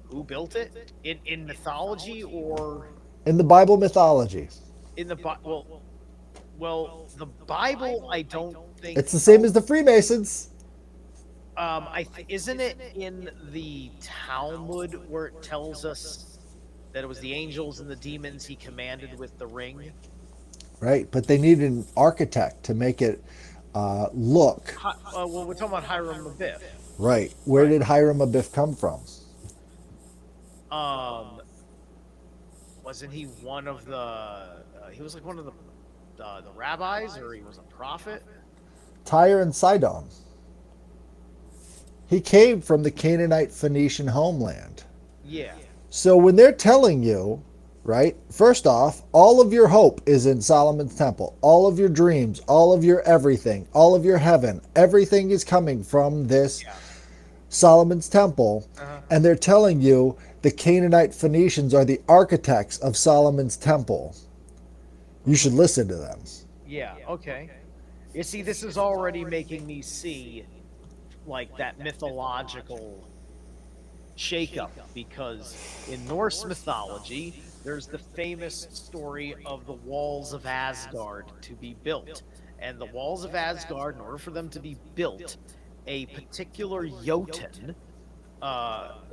A: Who built it? In mythology or
B: In the Bible mythology.
A: in the well, the Bible, I don't think.
B: It's the same as the Freemasons.
A: Isn't it in the Talmud where it tells us that it was the angels and the demons he commanded with the ring?
B: Right? But they needed an architect to make it look
A: Well, we're talking about Hiram Abiff,
B: right. Where
A: right?
B: did Hiram Abiff come from?
A: Um, wasn't he one of the? He was like one of the rabbis, or he was a prophet.
B: Tyre and Sidon. He came from the Canaanite Phoenician homeland.
A: Yeah,
B: So when they're telling you, right, first off, all of your hope is in Solomon's temple. All of your dreams, all of your everything, all of your heaven, everything is coming from this
A: yeah.
B: Solomon's temple.
A: Uh-huh.
B: And they're telling you the Canaanite Phoenicians are the architects of Solomon's temple. You should listen to them.
A: Yeah. Okay. You see, this is already making me see like that mythological shakeup because in Norse mythology, there's the famous story of the walls of Asgard to be built. And the walls of Asgard, in order for them to be built, a particular Jotun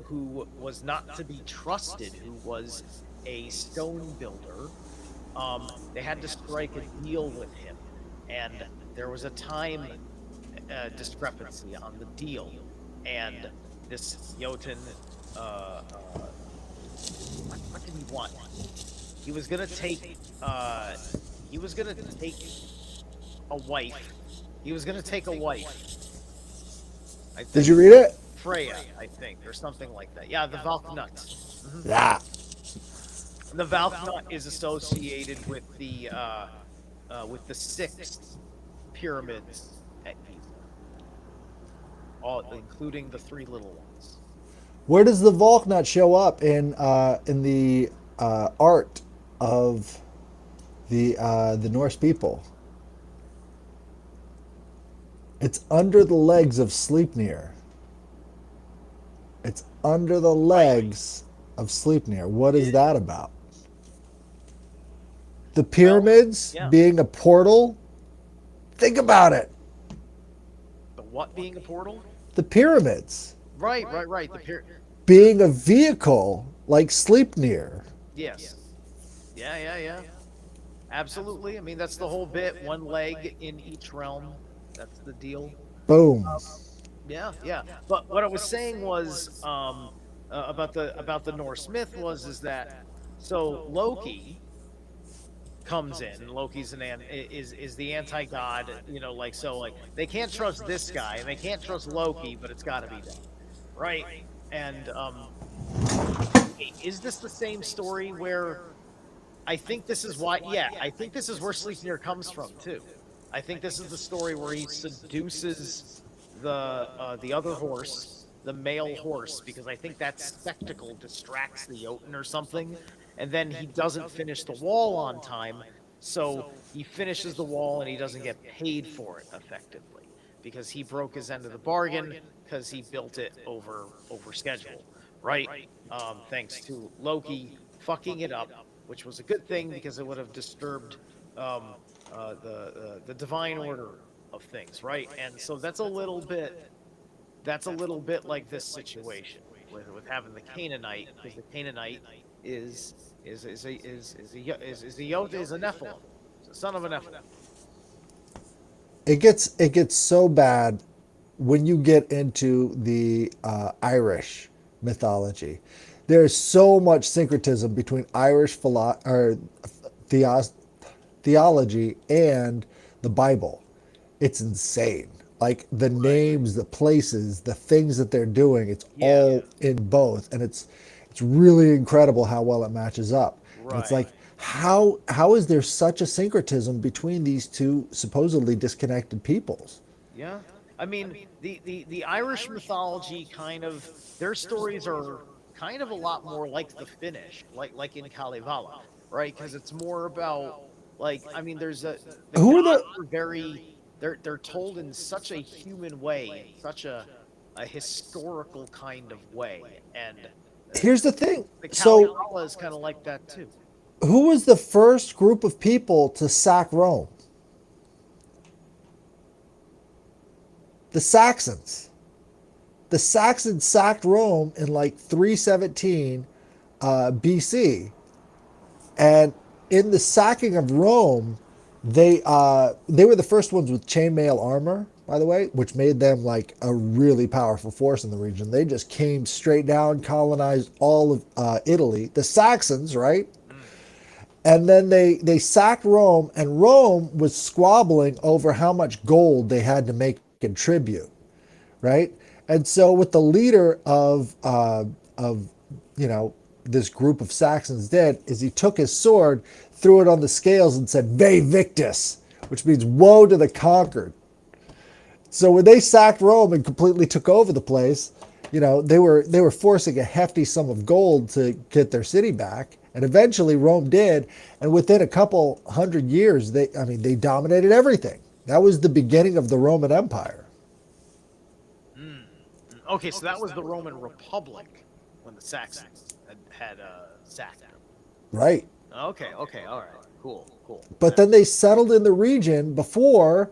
A: who was not to be trusted, who was a stone builder, they had to strike a deal with him. And there was a time discrepancy on the deal. And this Jotun, uh, uh, what did he want? He was gonna take, he was gonna take a wife. He was gonna take a wife. I
B: Did
A: think
B: you read it?
A: Freya, I think, or something like that. Yeah, the Valknut.
B: Yeah.
A: The Valknut is associated with the six pyramids at Giza, all including the three little ones.
B: Where does the Valknut show up in the art of the Norse people? It's under the legs of Sleipnir. It's under the
A: Right.
B: legs of Sleipnir. What is
A: It,
B: that about? The
A: well,
B: pyramids
A: yeah.
B: being a portal. Think about it.
A: The what being a portal?
B: The pyramids
A: Right, right, right.
B: being a vehicle like Sleipnir.
A: Yes. Yeah, yeah, yeah. Absolutely. I mean, that's the whole bit. One leg in each realm. That's the deal.
B: Boom.
A: Yeah, yeah. But what I was saying was about the Norse myth was is that so Loki comes in. Loki's is the anti god. You know, like so like they can't trust this guy and they can't trust Loki, but it's got to be done, right? And is this the same story where I think this is why? Yeah, I think this is where Sleipnir comes from too. I think this is the story where he seduces the other horse, the male horse, because I think that spectacle distracts the Jotun or something, and then he doesn't finish the wall on time, so he finishes the wall and he doesn't get paid for it effectively because he broke his end of the bargain because he built it over schedule, right? Thanks to Loki fucking it up, which was a good thing because it would have disturbed um, the divine order of things, right? And so that's a little bit that's a little bit like this situation with having the Canaanite, because the Canaanite is a Nephilim, it's a son of a Nephilim.
B: It gets so bad when you get into the Irish mythology. There's so much syncretism between theo- theology and the Bible. It's insane. Like the
A: Right.
B: names, the places, the things that they're doing, it's
A: Yeah.
B: all in both, and it's really incredible how well it matches up. And it's
A: Right.
B: like how is there such a syncretism between these two supposedly disconnected peoples?
A: Yeah. I mean, the Irish mythology kind of, their stories are kind of a lot more like the Finnish, like in Kalevala, right? Because it's more about, like, I mean, there's a the
B: Who are
A: gods
B: the
A: are very, they're told in such a human way, in such a historical kind of way, and
B: Here's the thing.
A: the
B: So,
A: Kalevala is kind of like that too.
B: who was the first group of people to sack Rome? The Saxons. The Saxons sacked Rome in like 317 BC, and in the sacking of Rome, they were the first ones with chainmail armor, by the way, which made them like a really powerful force in the region. They just came straight down, colonized all of Italy. The Saxons, right?
A: Mm.
B: And then they sacked Rome, and Rome was squabbling over how much gold they had to make in tribute, right? And so, what the leader of you know this group of Saxons did is he took his sword, threw it on the scales, and said "Vae Victis," which means "Woe to the conquered." So when they sacked Rome and completely took over the place, they were forcing a hefty sum of gold to get their city back, and eventually Rome did. And within a couple hundred years, they dominated everything. That was the beginning of the Roman Empire.
A: Mm. Mm. Okay, so that was the Roman Republic when the Saxons had sacked them.
B: Right.
A: Okay, okay, all right, cool, cool.
B: But then they settled in the region before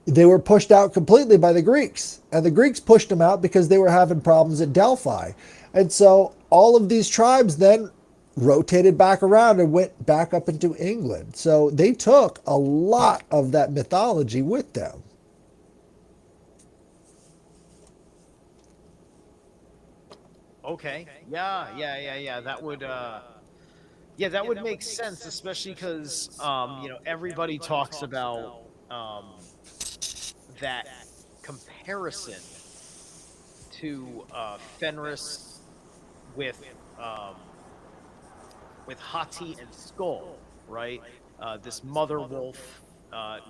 B: they were pushed out completely by the Greeks. And the Greeks pushed them out because they were having problems at Delphi. And so all of these tribes then rotated back around and went back up into England. So they took a lot of that mythology with them.
A: Okay, yeah, yeah, yeah, yeah. That would, yeah, that would make sense, especially because, everybody talks about that comparison to Fenris with um, with Hati and Skull, right? This mother wolf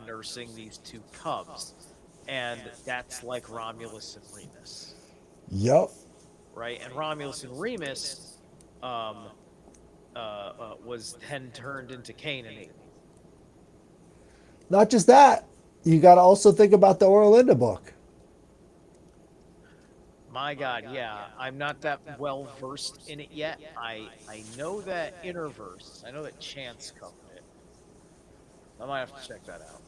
A: nursing these two cubs, and that's like Romulus and Remus,
B: Yup.
A: right? And Romulus and Remus um, was then turned into Canaanite.
B: Not just that, you got to also think about the Orlinda book.
A: My God, yeah, I'm not that well versed in it yet. I know that Interverse, I know that Chance covered it. I might have to check that out.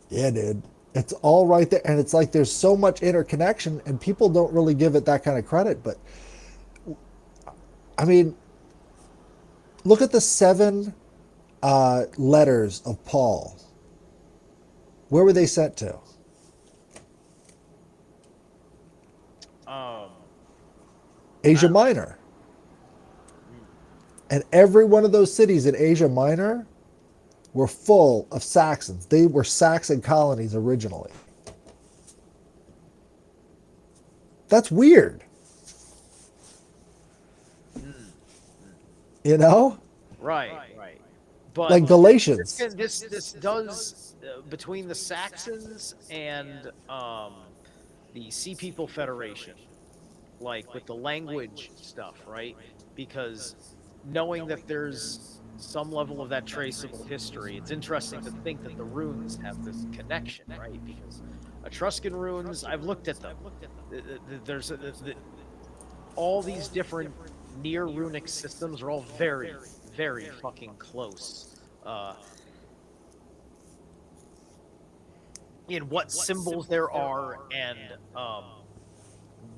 B: Yeah, dude. It's all right there. And it's like there's so much interconnection, and people don't really give it that kind of credit. But I mean, look at the seven letters of Paul. Where were they sent to?
A: Um, I
B: Asia
A: don't.
B: Minor.
A: Mm.
B: And every one of those cities in Asia Minor were full of Saxons. They were Saxon colonies originally. That's weird,
A: Mm. Mm.
B: you know?
A: Right, right. But
B: Like Galatians.
A: this does, between the Saxons and the Sea People Federation, like with the language stuff, right? Because knowing that there's some level of that traceable history, it's interesting to think that the runes have this connection, right? Because Etruscan runes, I've looked at them. There's all these different near runic systems are all very, very fucking close. Uh, in what symbols there are, and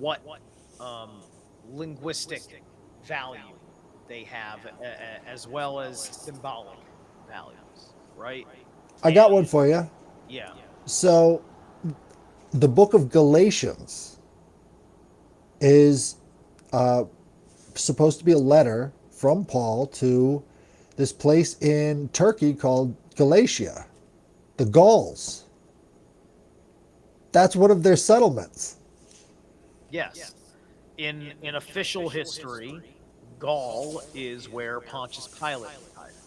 A: what um, linguistic value they have, as well as symbolic values, right?
B: I
A: And
B: got one for you.
A: yeah,
B: So the book of Galatians is uh, supposed to be a letter from Paul to this place in Turkey called Galatia, the Gauls. That's one of their settlements.
A: yes. In official history, Gaul is where Pontius Pilate resided.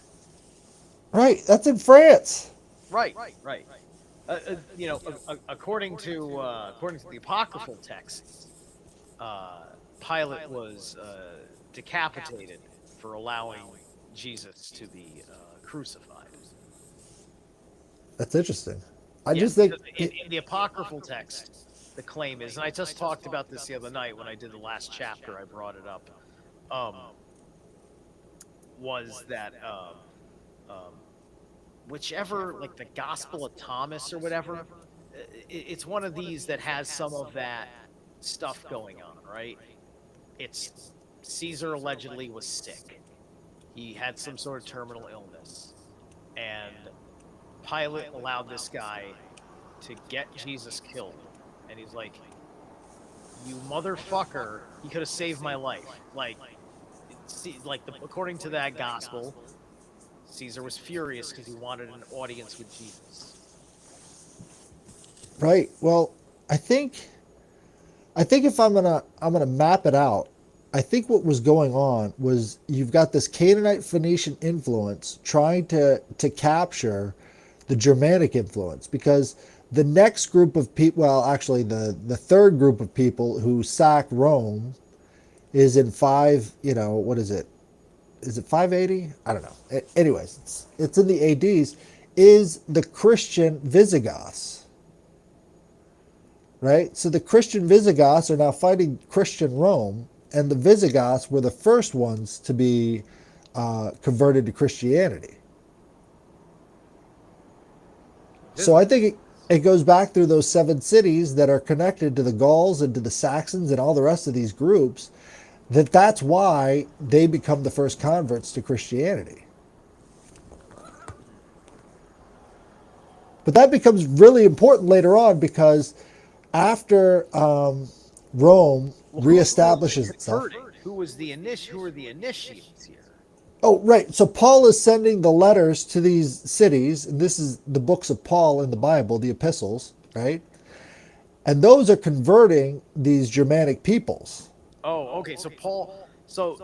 B: Right, that's in France.
A: Right, right. According to the apocryphal texts, uh, Pilate was decapitated for allowing Jesus to be crucified.
B: That's interesting. I
A: Yeah,
B: just think
A: in the apocryphal text, the claim is, and I just talked about this the other night when I did the last chapter. I brought it up. Um, was that um, whichever, like the Gospel of Thomas or whatever, it's one of these that has some of that stuff going on, right? It's Caesar allegedly was sick. He had some sort of terminal illness, and Pilate allowed this guy to get Jesus killed. And he's like, "You motherfucker! He could have saved my life." Like, see, like according to that gospel, Caesar was furious because he wanted an audience with Jesus.
B: right. Well, I think if I'm gonna map it out, I think what was going on was you've got this Canaanite Phoenician influence trying to capture the Germanic influence, because the next group of people, well, actually the third group of people who sack Rome is in what is it? Is it 580? I don't know. Anyways, it's in the ADs. Is the Christian Visigoths, right? So the Christian Visigoths are now fighting Christian Rome, and the Visigoths were the first ones to be converted to Christianity. So I think it goes back through those seven cities that are connected to the Gauls and to the Saxons and all the rest of these groups, that's why they become the first converts to Christianity. But that becomes really important later on, because after Rome reestablishes itself.
A: Who was the Who were the initiates here?
B: Oh, right. So Paul is sending the letters to these cities, and this is the books of Paul in the Bible, the epistles, right? And those are converting these Germanic peoples.
A: Oh, okay. So Paul, so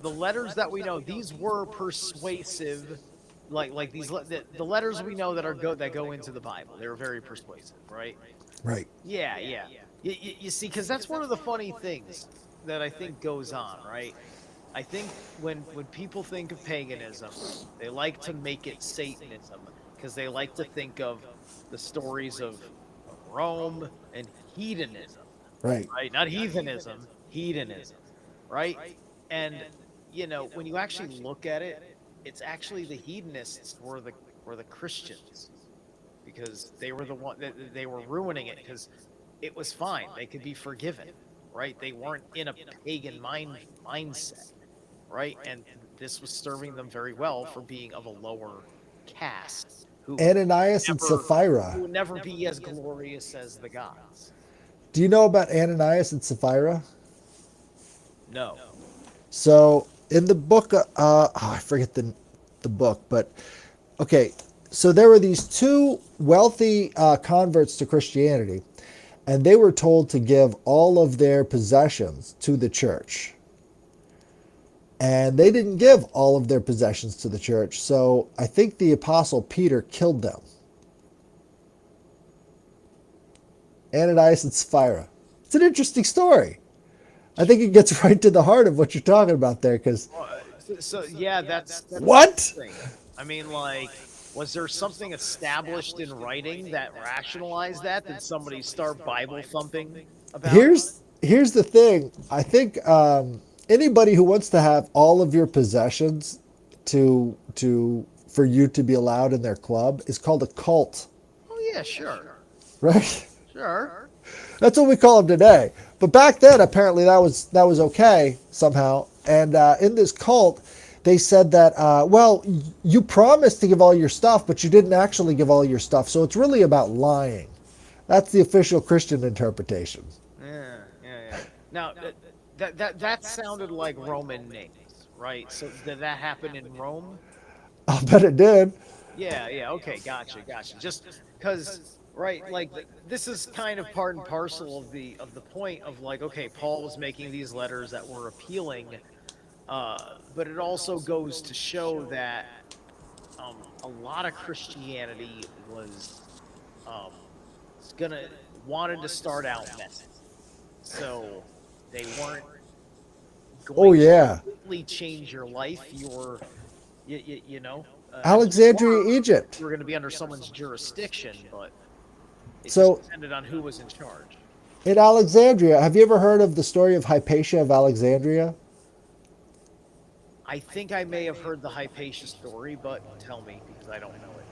A: the letters that we know, these were persuasive, like the letters we know that go into the Bible. They were very persuasive, right?
B: Right.
A: Yeah, yeah. You see, because that's one of the funny things that I think goes on, right? I think when people think of paganism, they like to make it Satanism because they like to think of the stories of Rome and hedonism,
B: Right.
A: right? Not heathenism, hedonism, right? And when you actually look at it, it's actually the hedonists were the Christians, because they were the one that they were ruining it, because it was fine, they could be forgiven, right? They weren't in a pagan mindset, right? And this was serving them very well for being of a lower caste
B: Ananias and Sapphira.
A: who would never be as glorious as the gods.
B: Do you know about Ananias and Sapphira?
A: No.
B: So in the book, I forget the book, but okay. So there were these two wealthy converts to Christianity, and they were told to give all of their possessions to the church. And they didn't give all of their possessions to the church, so I think the apostle Peter killed them. Ananias and Sapphira. It's an interesting story. I think it gets right to the heart of what you're talking about there, because
A: Yeah, that's
B: what?
A: I mean, like, was there something established in writing that rationalized that? Did somebody start Bible thumping about it?
B: Here's the thing. I think anybody who wants to have all of your possessions for you to be allowed in their club is called a cult,
A: Oh yeah, sure,
B: right?
A: sure.
B: That's what we call them today. But back then, apparently that was okay somehow. And in this cult, they said that well, you promised to give all your stuff, but you didn't actually give all your stuff. So it's really about lying. That's the official Christian interpretation.
A: Yeah, yeah, yeah. Now that sounded like Roman names, right? So did that happen in Rome?
B: I'll bet it did.
A: Yeah, yeah. Okay, gotcha, gotcha. Just because, right? Like this is kind of part and parcel of the point of like, okay, Paul was making these letters that were appealing, but it also goes to show that a lot of Christianity was um, gonna wanted to start out messy, so they weren't
B: Oh
A: going to
B: yeah,
A: completely change your life. You know, I mean,
B: Alexandria,
A: you
B: Egypt.
A: were going to be under someone's jurisdiction, but it just
B: So
A: depended on who was in charge.
B: in Alexandria, have you ever heard of the story of Hypatia of Alexandria?
A: I think I may have heard the Hypatia story, but tell me because I don't know it.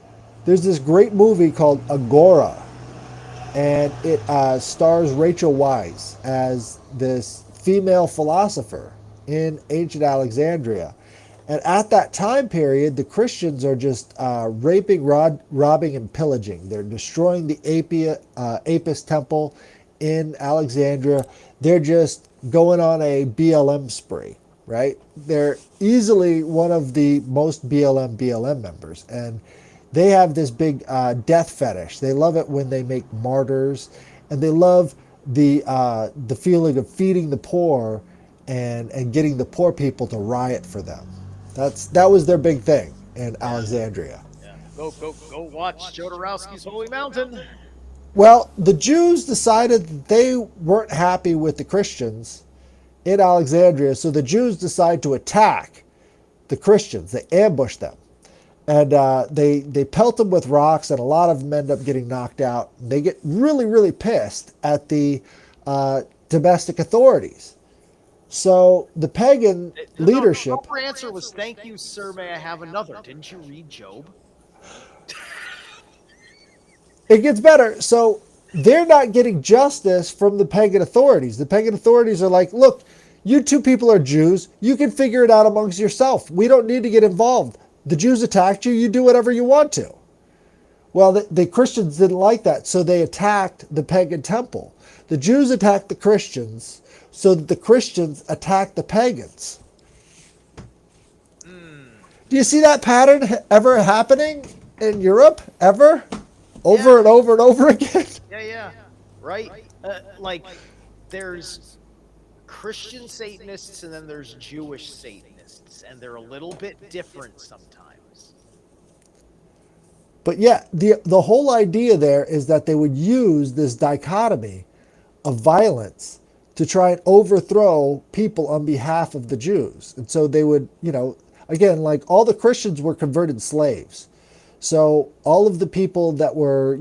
B: There's this great movie called Agora, and it stars Rachel Weisz as this female philosopher in ancient Alexandria. And at that time period, the Christians are just raping, robbing, and pillaging. They're destroying the Apis temple in Alexandria. They're just going on a BLM spree, right? They're easily one of the most BLM members. And they have this big death fetish. They love it when they make martyrs, and they love the feeling of feeding the poor and getting the poor people to riot for them. That was their big thing in
A: Yeah,
B: Alexandria.
A: yeah. Go! Watch Jodorowsky's Holy Mountain.
B: Well, the Jews decided that they weren't happy with the Christians in Alexandria, so the Jews decide to attack the Christians. They ambush them, and they pelt them with rocks, and a lot of them end up getting knocked out. They get really pissed at the domestic authorities. So the pagan
A: The
B: leadership.
A: proper answer was thank you, sir. May I have another? Didn't you read Job?
B: It gets better. So they're not getting justice from the pagan authorities. The pagan authorities are like, look, you two people are Jews. You can figure it out amongst yourself. We don't need to get involved. The Jews attacked you. You do whatever you want to. Well, the Christians didn't like that, so they attacked the pagan temple. The Jews attacked the Christians, so that the Christians attacked the pagans.
A: Mm.
B: Do you see that pattern ever happening in Europe? Ever? Over
A: Yeah,
B: and over and over again?
A: yeah, yeah. Right? Like, there's Christian Satanists and then there's Jewish Satanists, and they're a little bit different sometimes.
B: But yeah, the whole idea there is that they would use this dichotomy of violence to try and overthrow people on behalf of the Jews. And so they would, again, like all the Christians were converted slaves. So all of the people that were,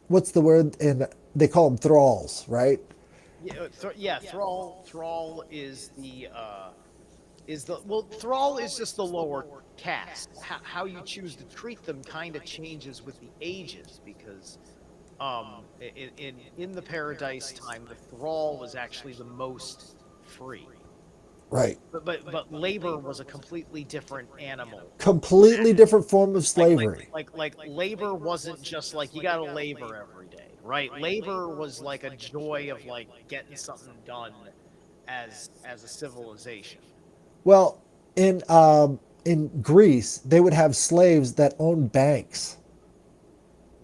B: what's the word? And they call them thralls, right?
A: Yeah, thrall is the well, thrall is just the lower caste. How you choose to treat them kind of changes with the ages because in the paradise time, the thrall was actually the most free.
B: Right.
A: But labor was a completely different animal.
B: Completely different form of slavery.
A: Like labor wasn't just like you gotta labor every day, right? Labor was like a joy of like getting something done as a civilization.
B: Well, in Greece, they would have slaves that owned banks,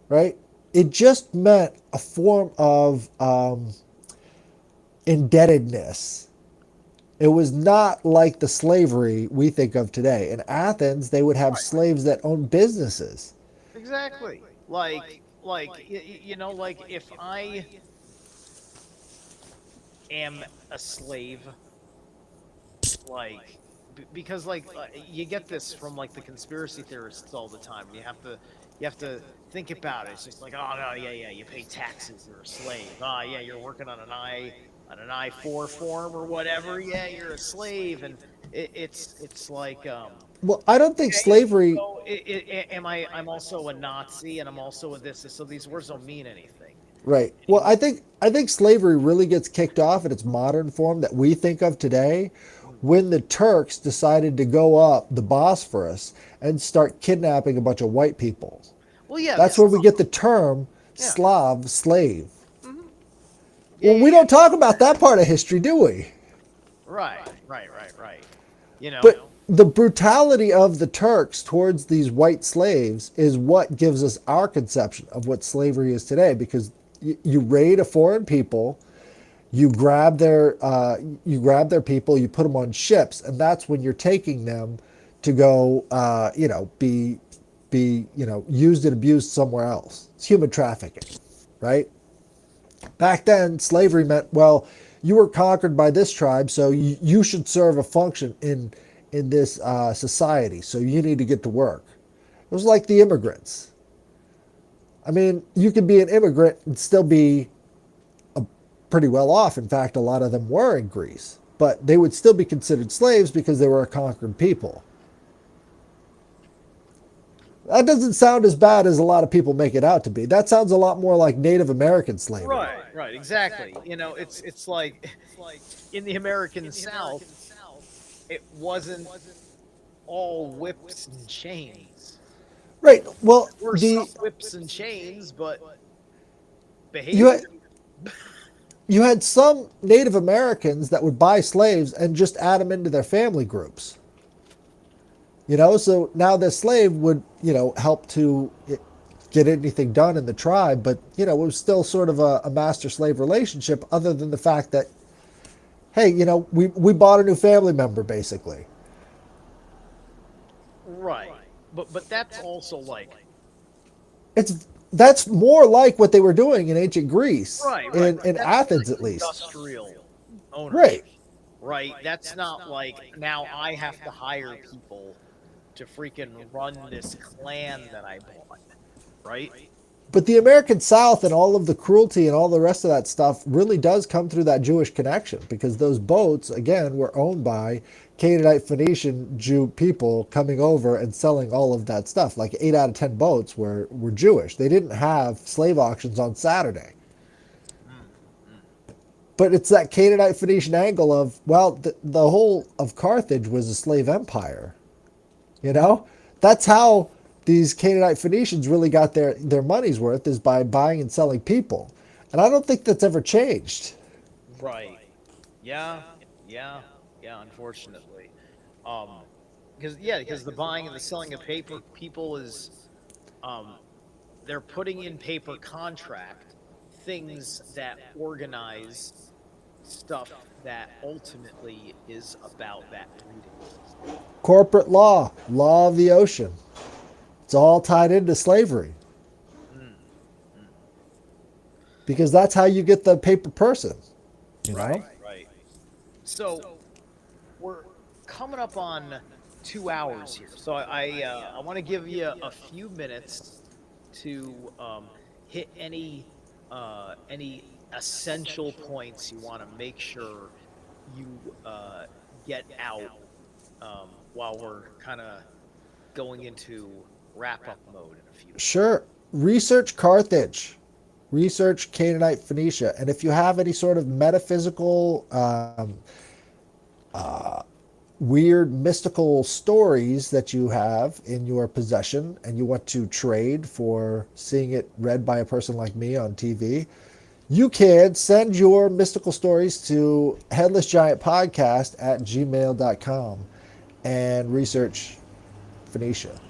B: right? It just meant a form of indebtedness. It was not like the slavery we think of today. In Athens, they would have
A: Right.
B: slaves that owned businesses.
A: Exactly. Like if I am a slave, like because you get this from like the conspiracy theorists all the time. You have to think about it. It's just like, oh no, yeah, yeah, you pay taxes, you're a slave. Ah, yeah, you're working on an I-4 form or whatever. Yeah, you're a slave, and it's like
B: Well, I don't think
A: okay,
B: slavery.
A: so I'm also a Nazi and I'm also a this. So these words don't mean anything.
B: Right. Well,
A: Anyone?
B: I think slavery really gets kicked off in its modern form that we think of today
A: Mm.
B: when the Turks decided to go up the Bosphorus and start kidnapping a bunch of white people.
A: Well, yeah,
B: That's
A: this.
B: where we get the term
A: Yeah.
B: Slav slave.
A: Hmm. Yeah,
B: Well,
A: yeah,
B: we
A: yeah.
B: don't talk about that part of history, do we?
A: Right, right, right, right. You know.
B: But the brutality of the Turks towards these white slaves is what gives us our conception of what slavery is today because you raid a foreign people, you grab their you grab their people, you put them on ships, and that's when you're taking them to go, be used and abused somewhere else. It's human trafficking, right? Back then, slavery meant, well, you were conquered by this tribe, so you should serve a function in this society. So you need to get to work. It was like the immigrants. I mean, you could be an immigrant and still be pretty well off. In fact, a lot of them were in Greece, but they would still be considered slaves because they were a conquered people. That doesn't sound as bad as a lot of people make it out to be. That sounds a lot more like Native American slavery.
A: Right, right, exactly. You know, it's like in the American South, it wasn't all whips and chains.
B: Right. Well,
A: There were some
B: the
A: whips and chains, but
B: you
A: behavior.
B: had, you had some Native Americans that would buy slaves and just add them into their family groups. So now the slave would, help to get anything done in the tribe, but, it was still sort of a master slave relationship, other than the fact that, hey, we bought a new family member, basically.
A: Right. But that's also like
B: That's more like what they were doing in ancient Greece,
A: right, right.
B: in
A: That's
B: Athens
A: like
B: at least.
A: industrial ownership,
B: Right.
A: right? That's not like now I have to hire people to freaking run this clan that I bought, right?
B: But the American South and all of the cruelty and all the rest of that stuff really does come through that Jewish connection because those boats, again, were owned by Canaanite Phoenician Jew people coming over and selling all of that stuff. Like 8 out of 10 boats were Jewish. They didn't have slave auctions on Saturday.
A: Mm, mm.
B: But it's that Canaanite Phoenician angle of, well, the whole of Carthage was a slave empire. You know, that's how these Canaanite Phoenicians really got their money's worth is by buying and selling people. And I don't think that's ever changed.
A: Right. Yeah, yeah, yeah, unfortunately. Um, because the buying and the selling of paper people is um they're putting in paper contract things that organize stuff that ultimately is about that breeding system.
B: Corporate law, law of the ocean, it's all tied into slavery
A: Mm, mm.
B: because that's how you get the paper person, you know?
A: Right, right. So we're coming up on 2 hours here. So I want to give you a few minutes to hit any essential points you want to make sure you get out while we're kind of going into wrap up mode in a few minutes.
B: Sure. Research Carthage, research Canaanite Phoenicia. And if you have any sort of metaphysical weird mystical stories that you have in your possession and you want to trade for seeing it read by a person like me on TV, you can send your mystical stories to Headless Giant Podcast at gmail.com and research Phoenicia.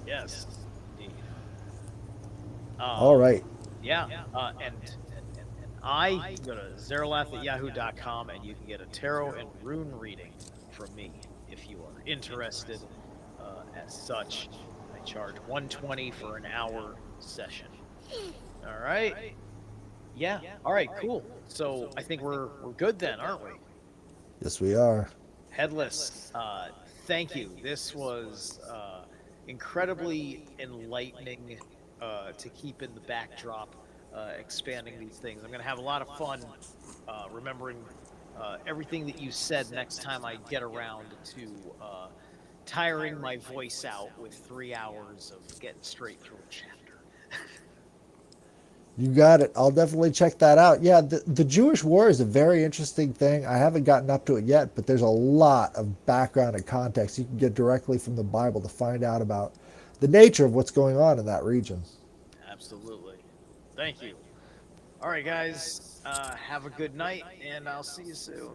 A: Yes, indeed.
B: All
A: Um,
B: right.
A: yeah, and I go to zerolath at yahoo.com and you can get a tarot and rune reading from me if you are interested. As such, I charge 120 for an hour session. All right. Yeah. All right. Cool. So I think we're good then, aren't we?
B: Yes, we are.
A: Headless. Thank you. This was incredibly enlightening to keep in the backdrop, expanding these things. I'm going to have a lot of fun remembering everything that you said next time I get around to tiring my voice out with 3 hours of getting straight through a chapter.
B: You got it. I'll definitely check that out. Yeah, the Jewish War is a very interesting thing. I haven't gotten up to it yet, but there's a lot of background and context you can get directly from the Bible to find out about the nature of what's going on in that region.
A: Absolutely. Thank you. All right, guys. Have a good night, and I'll see you soon.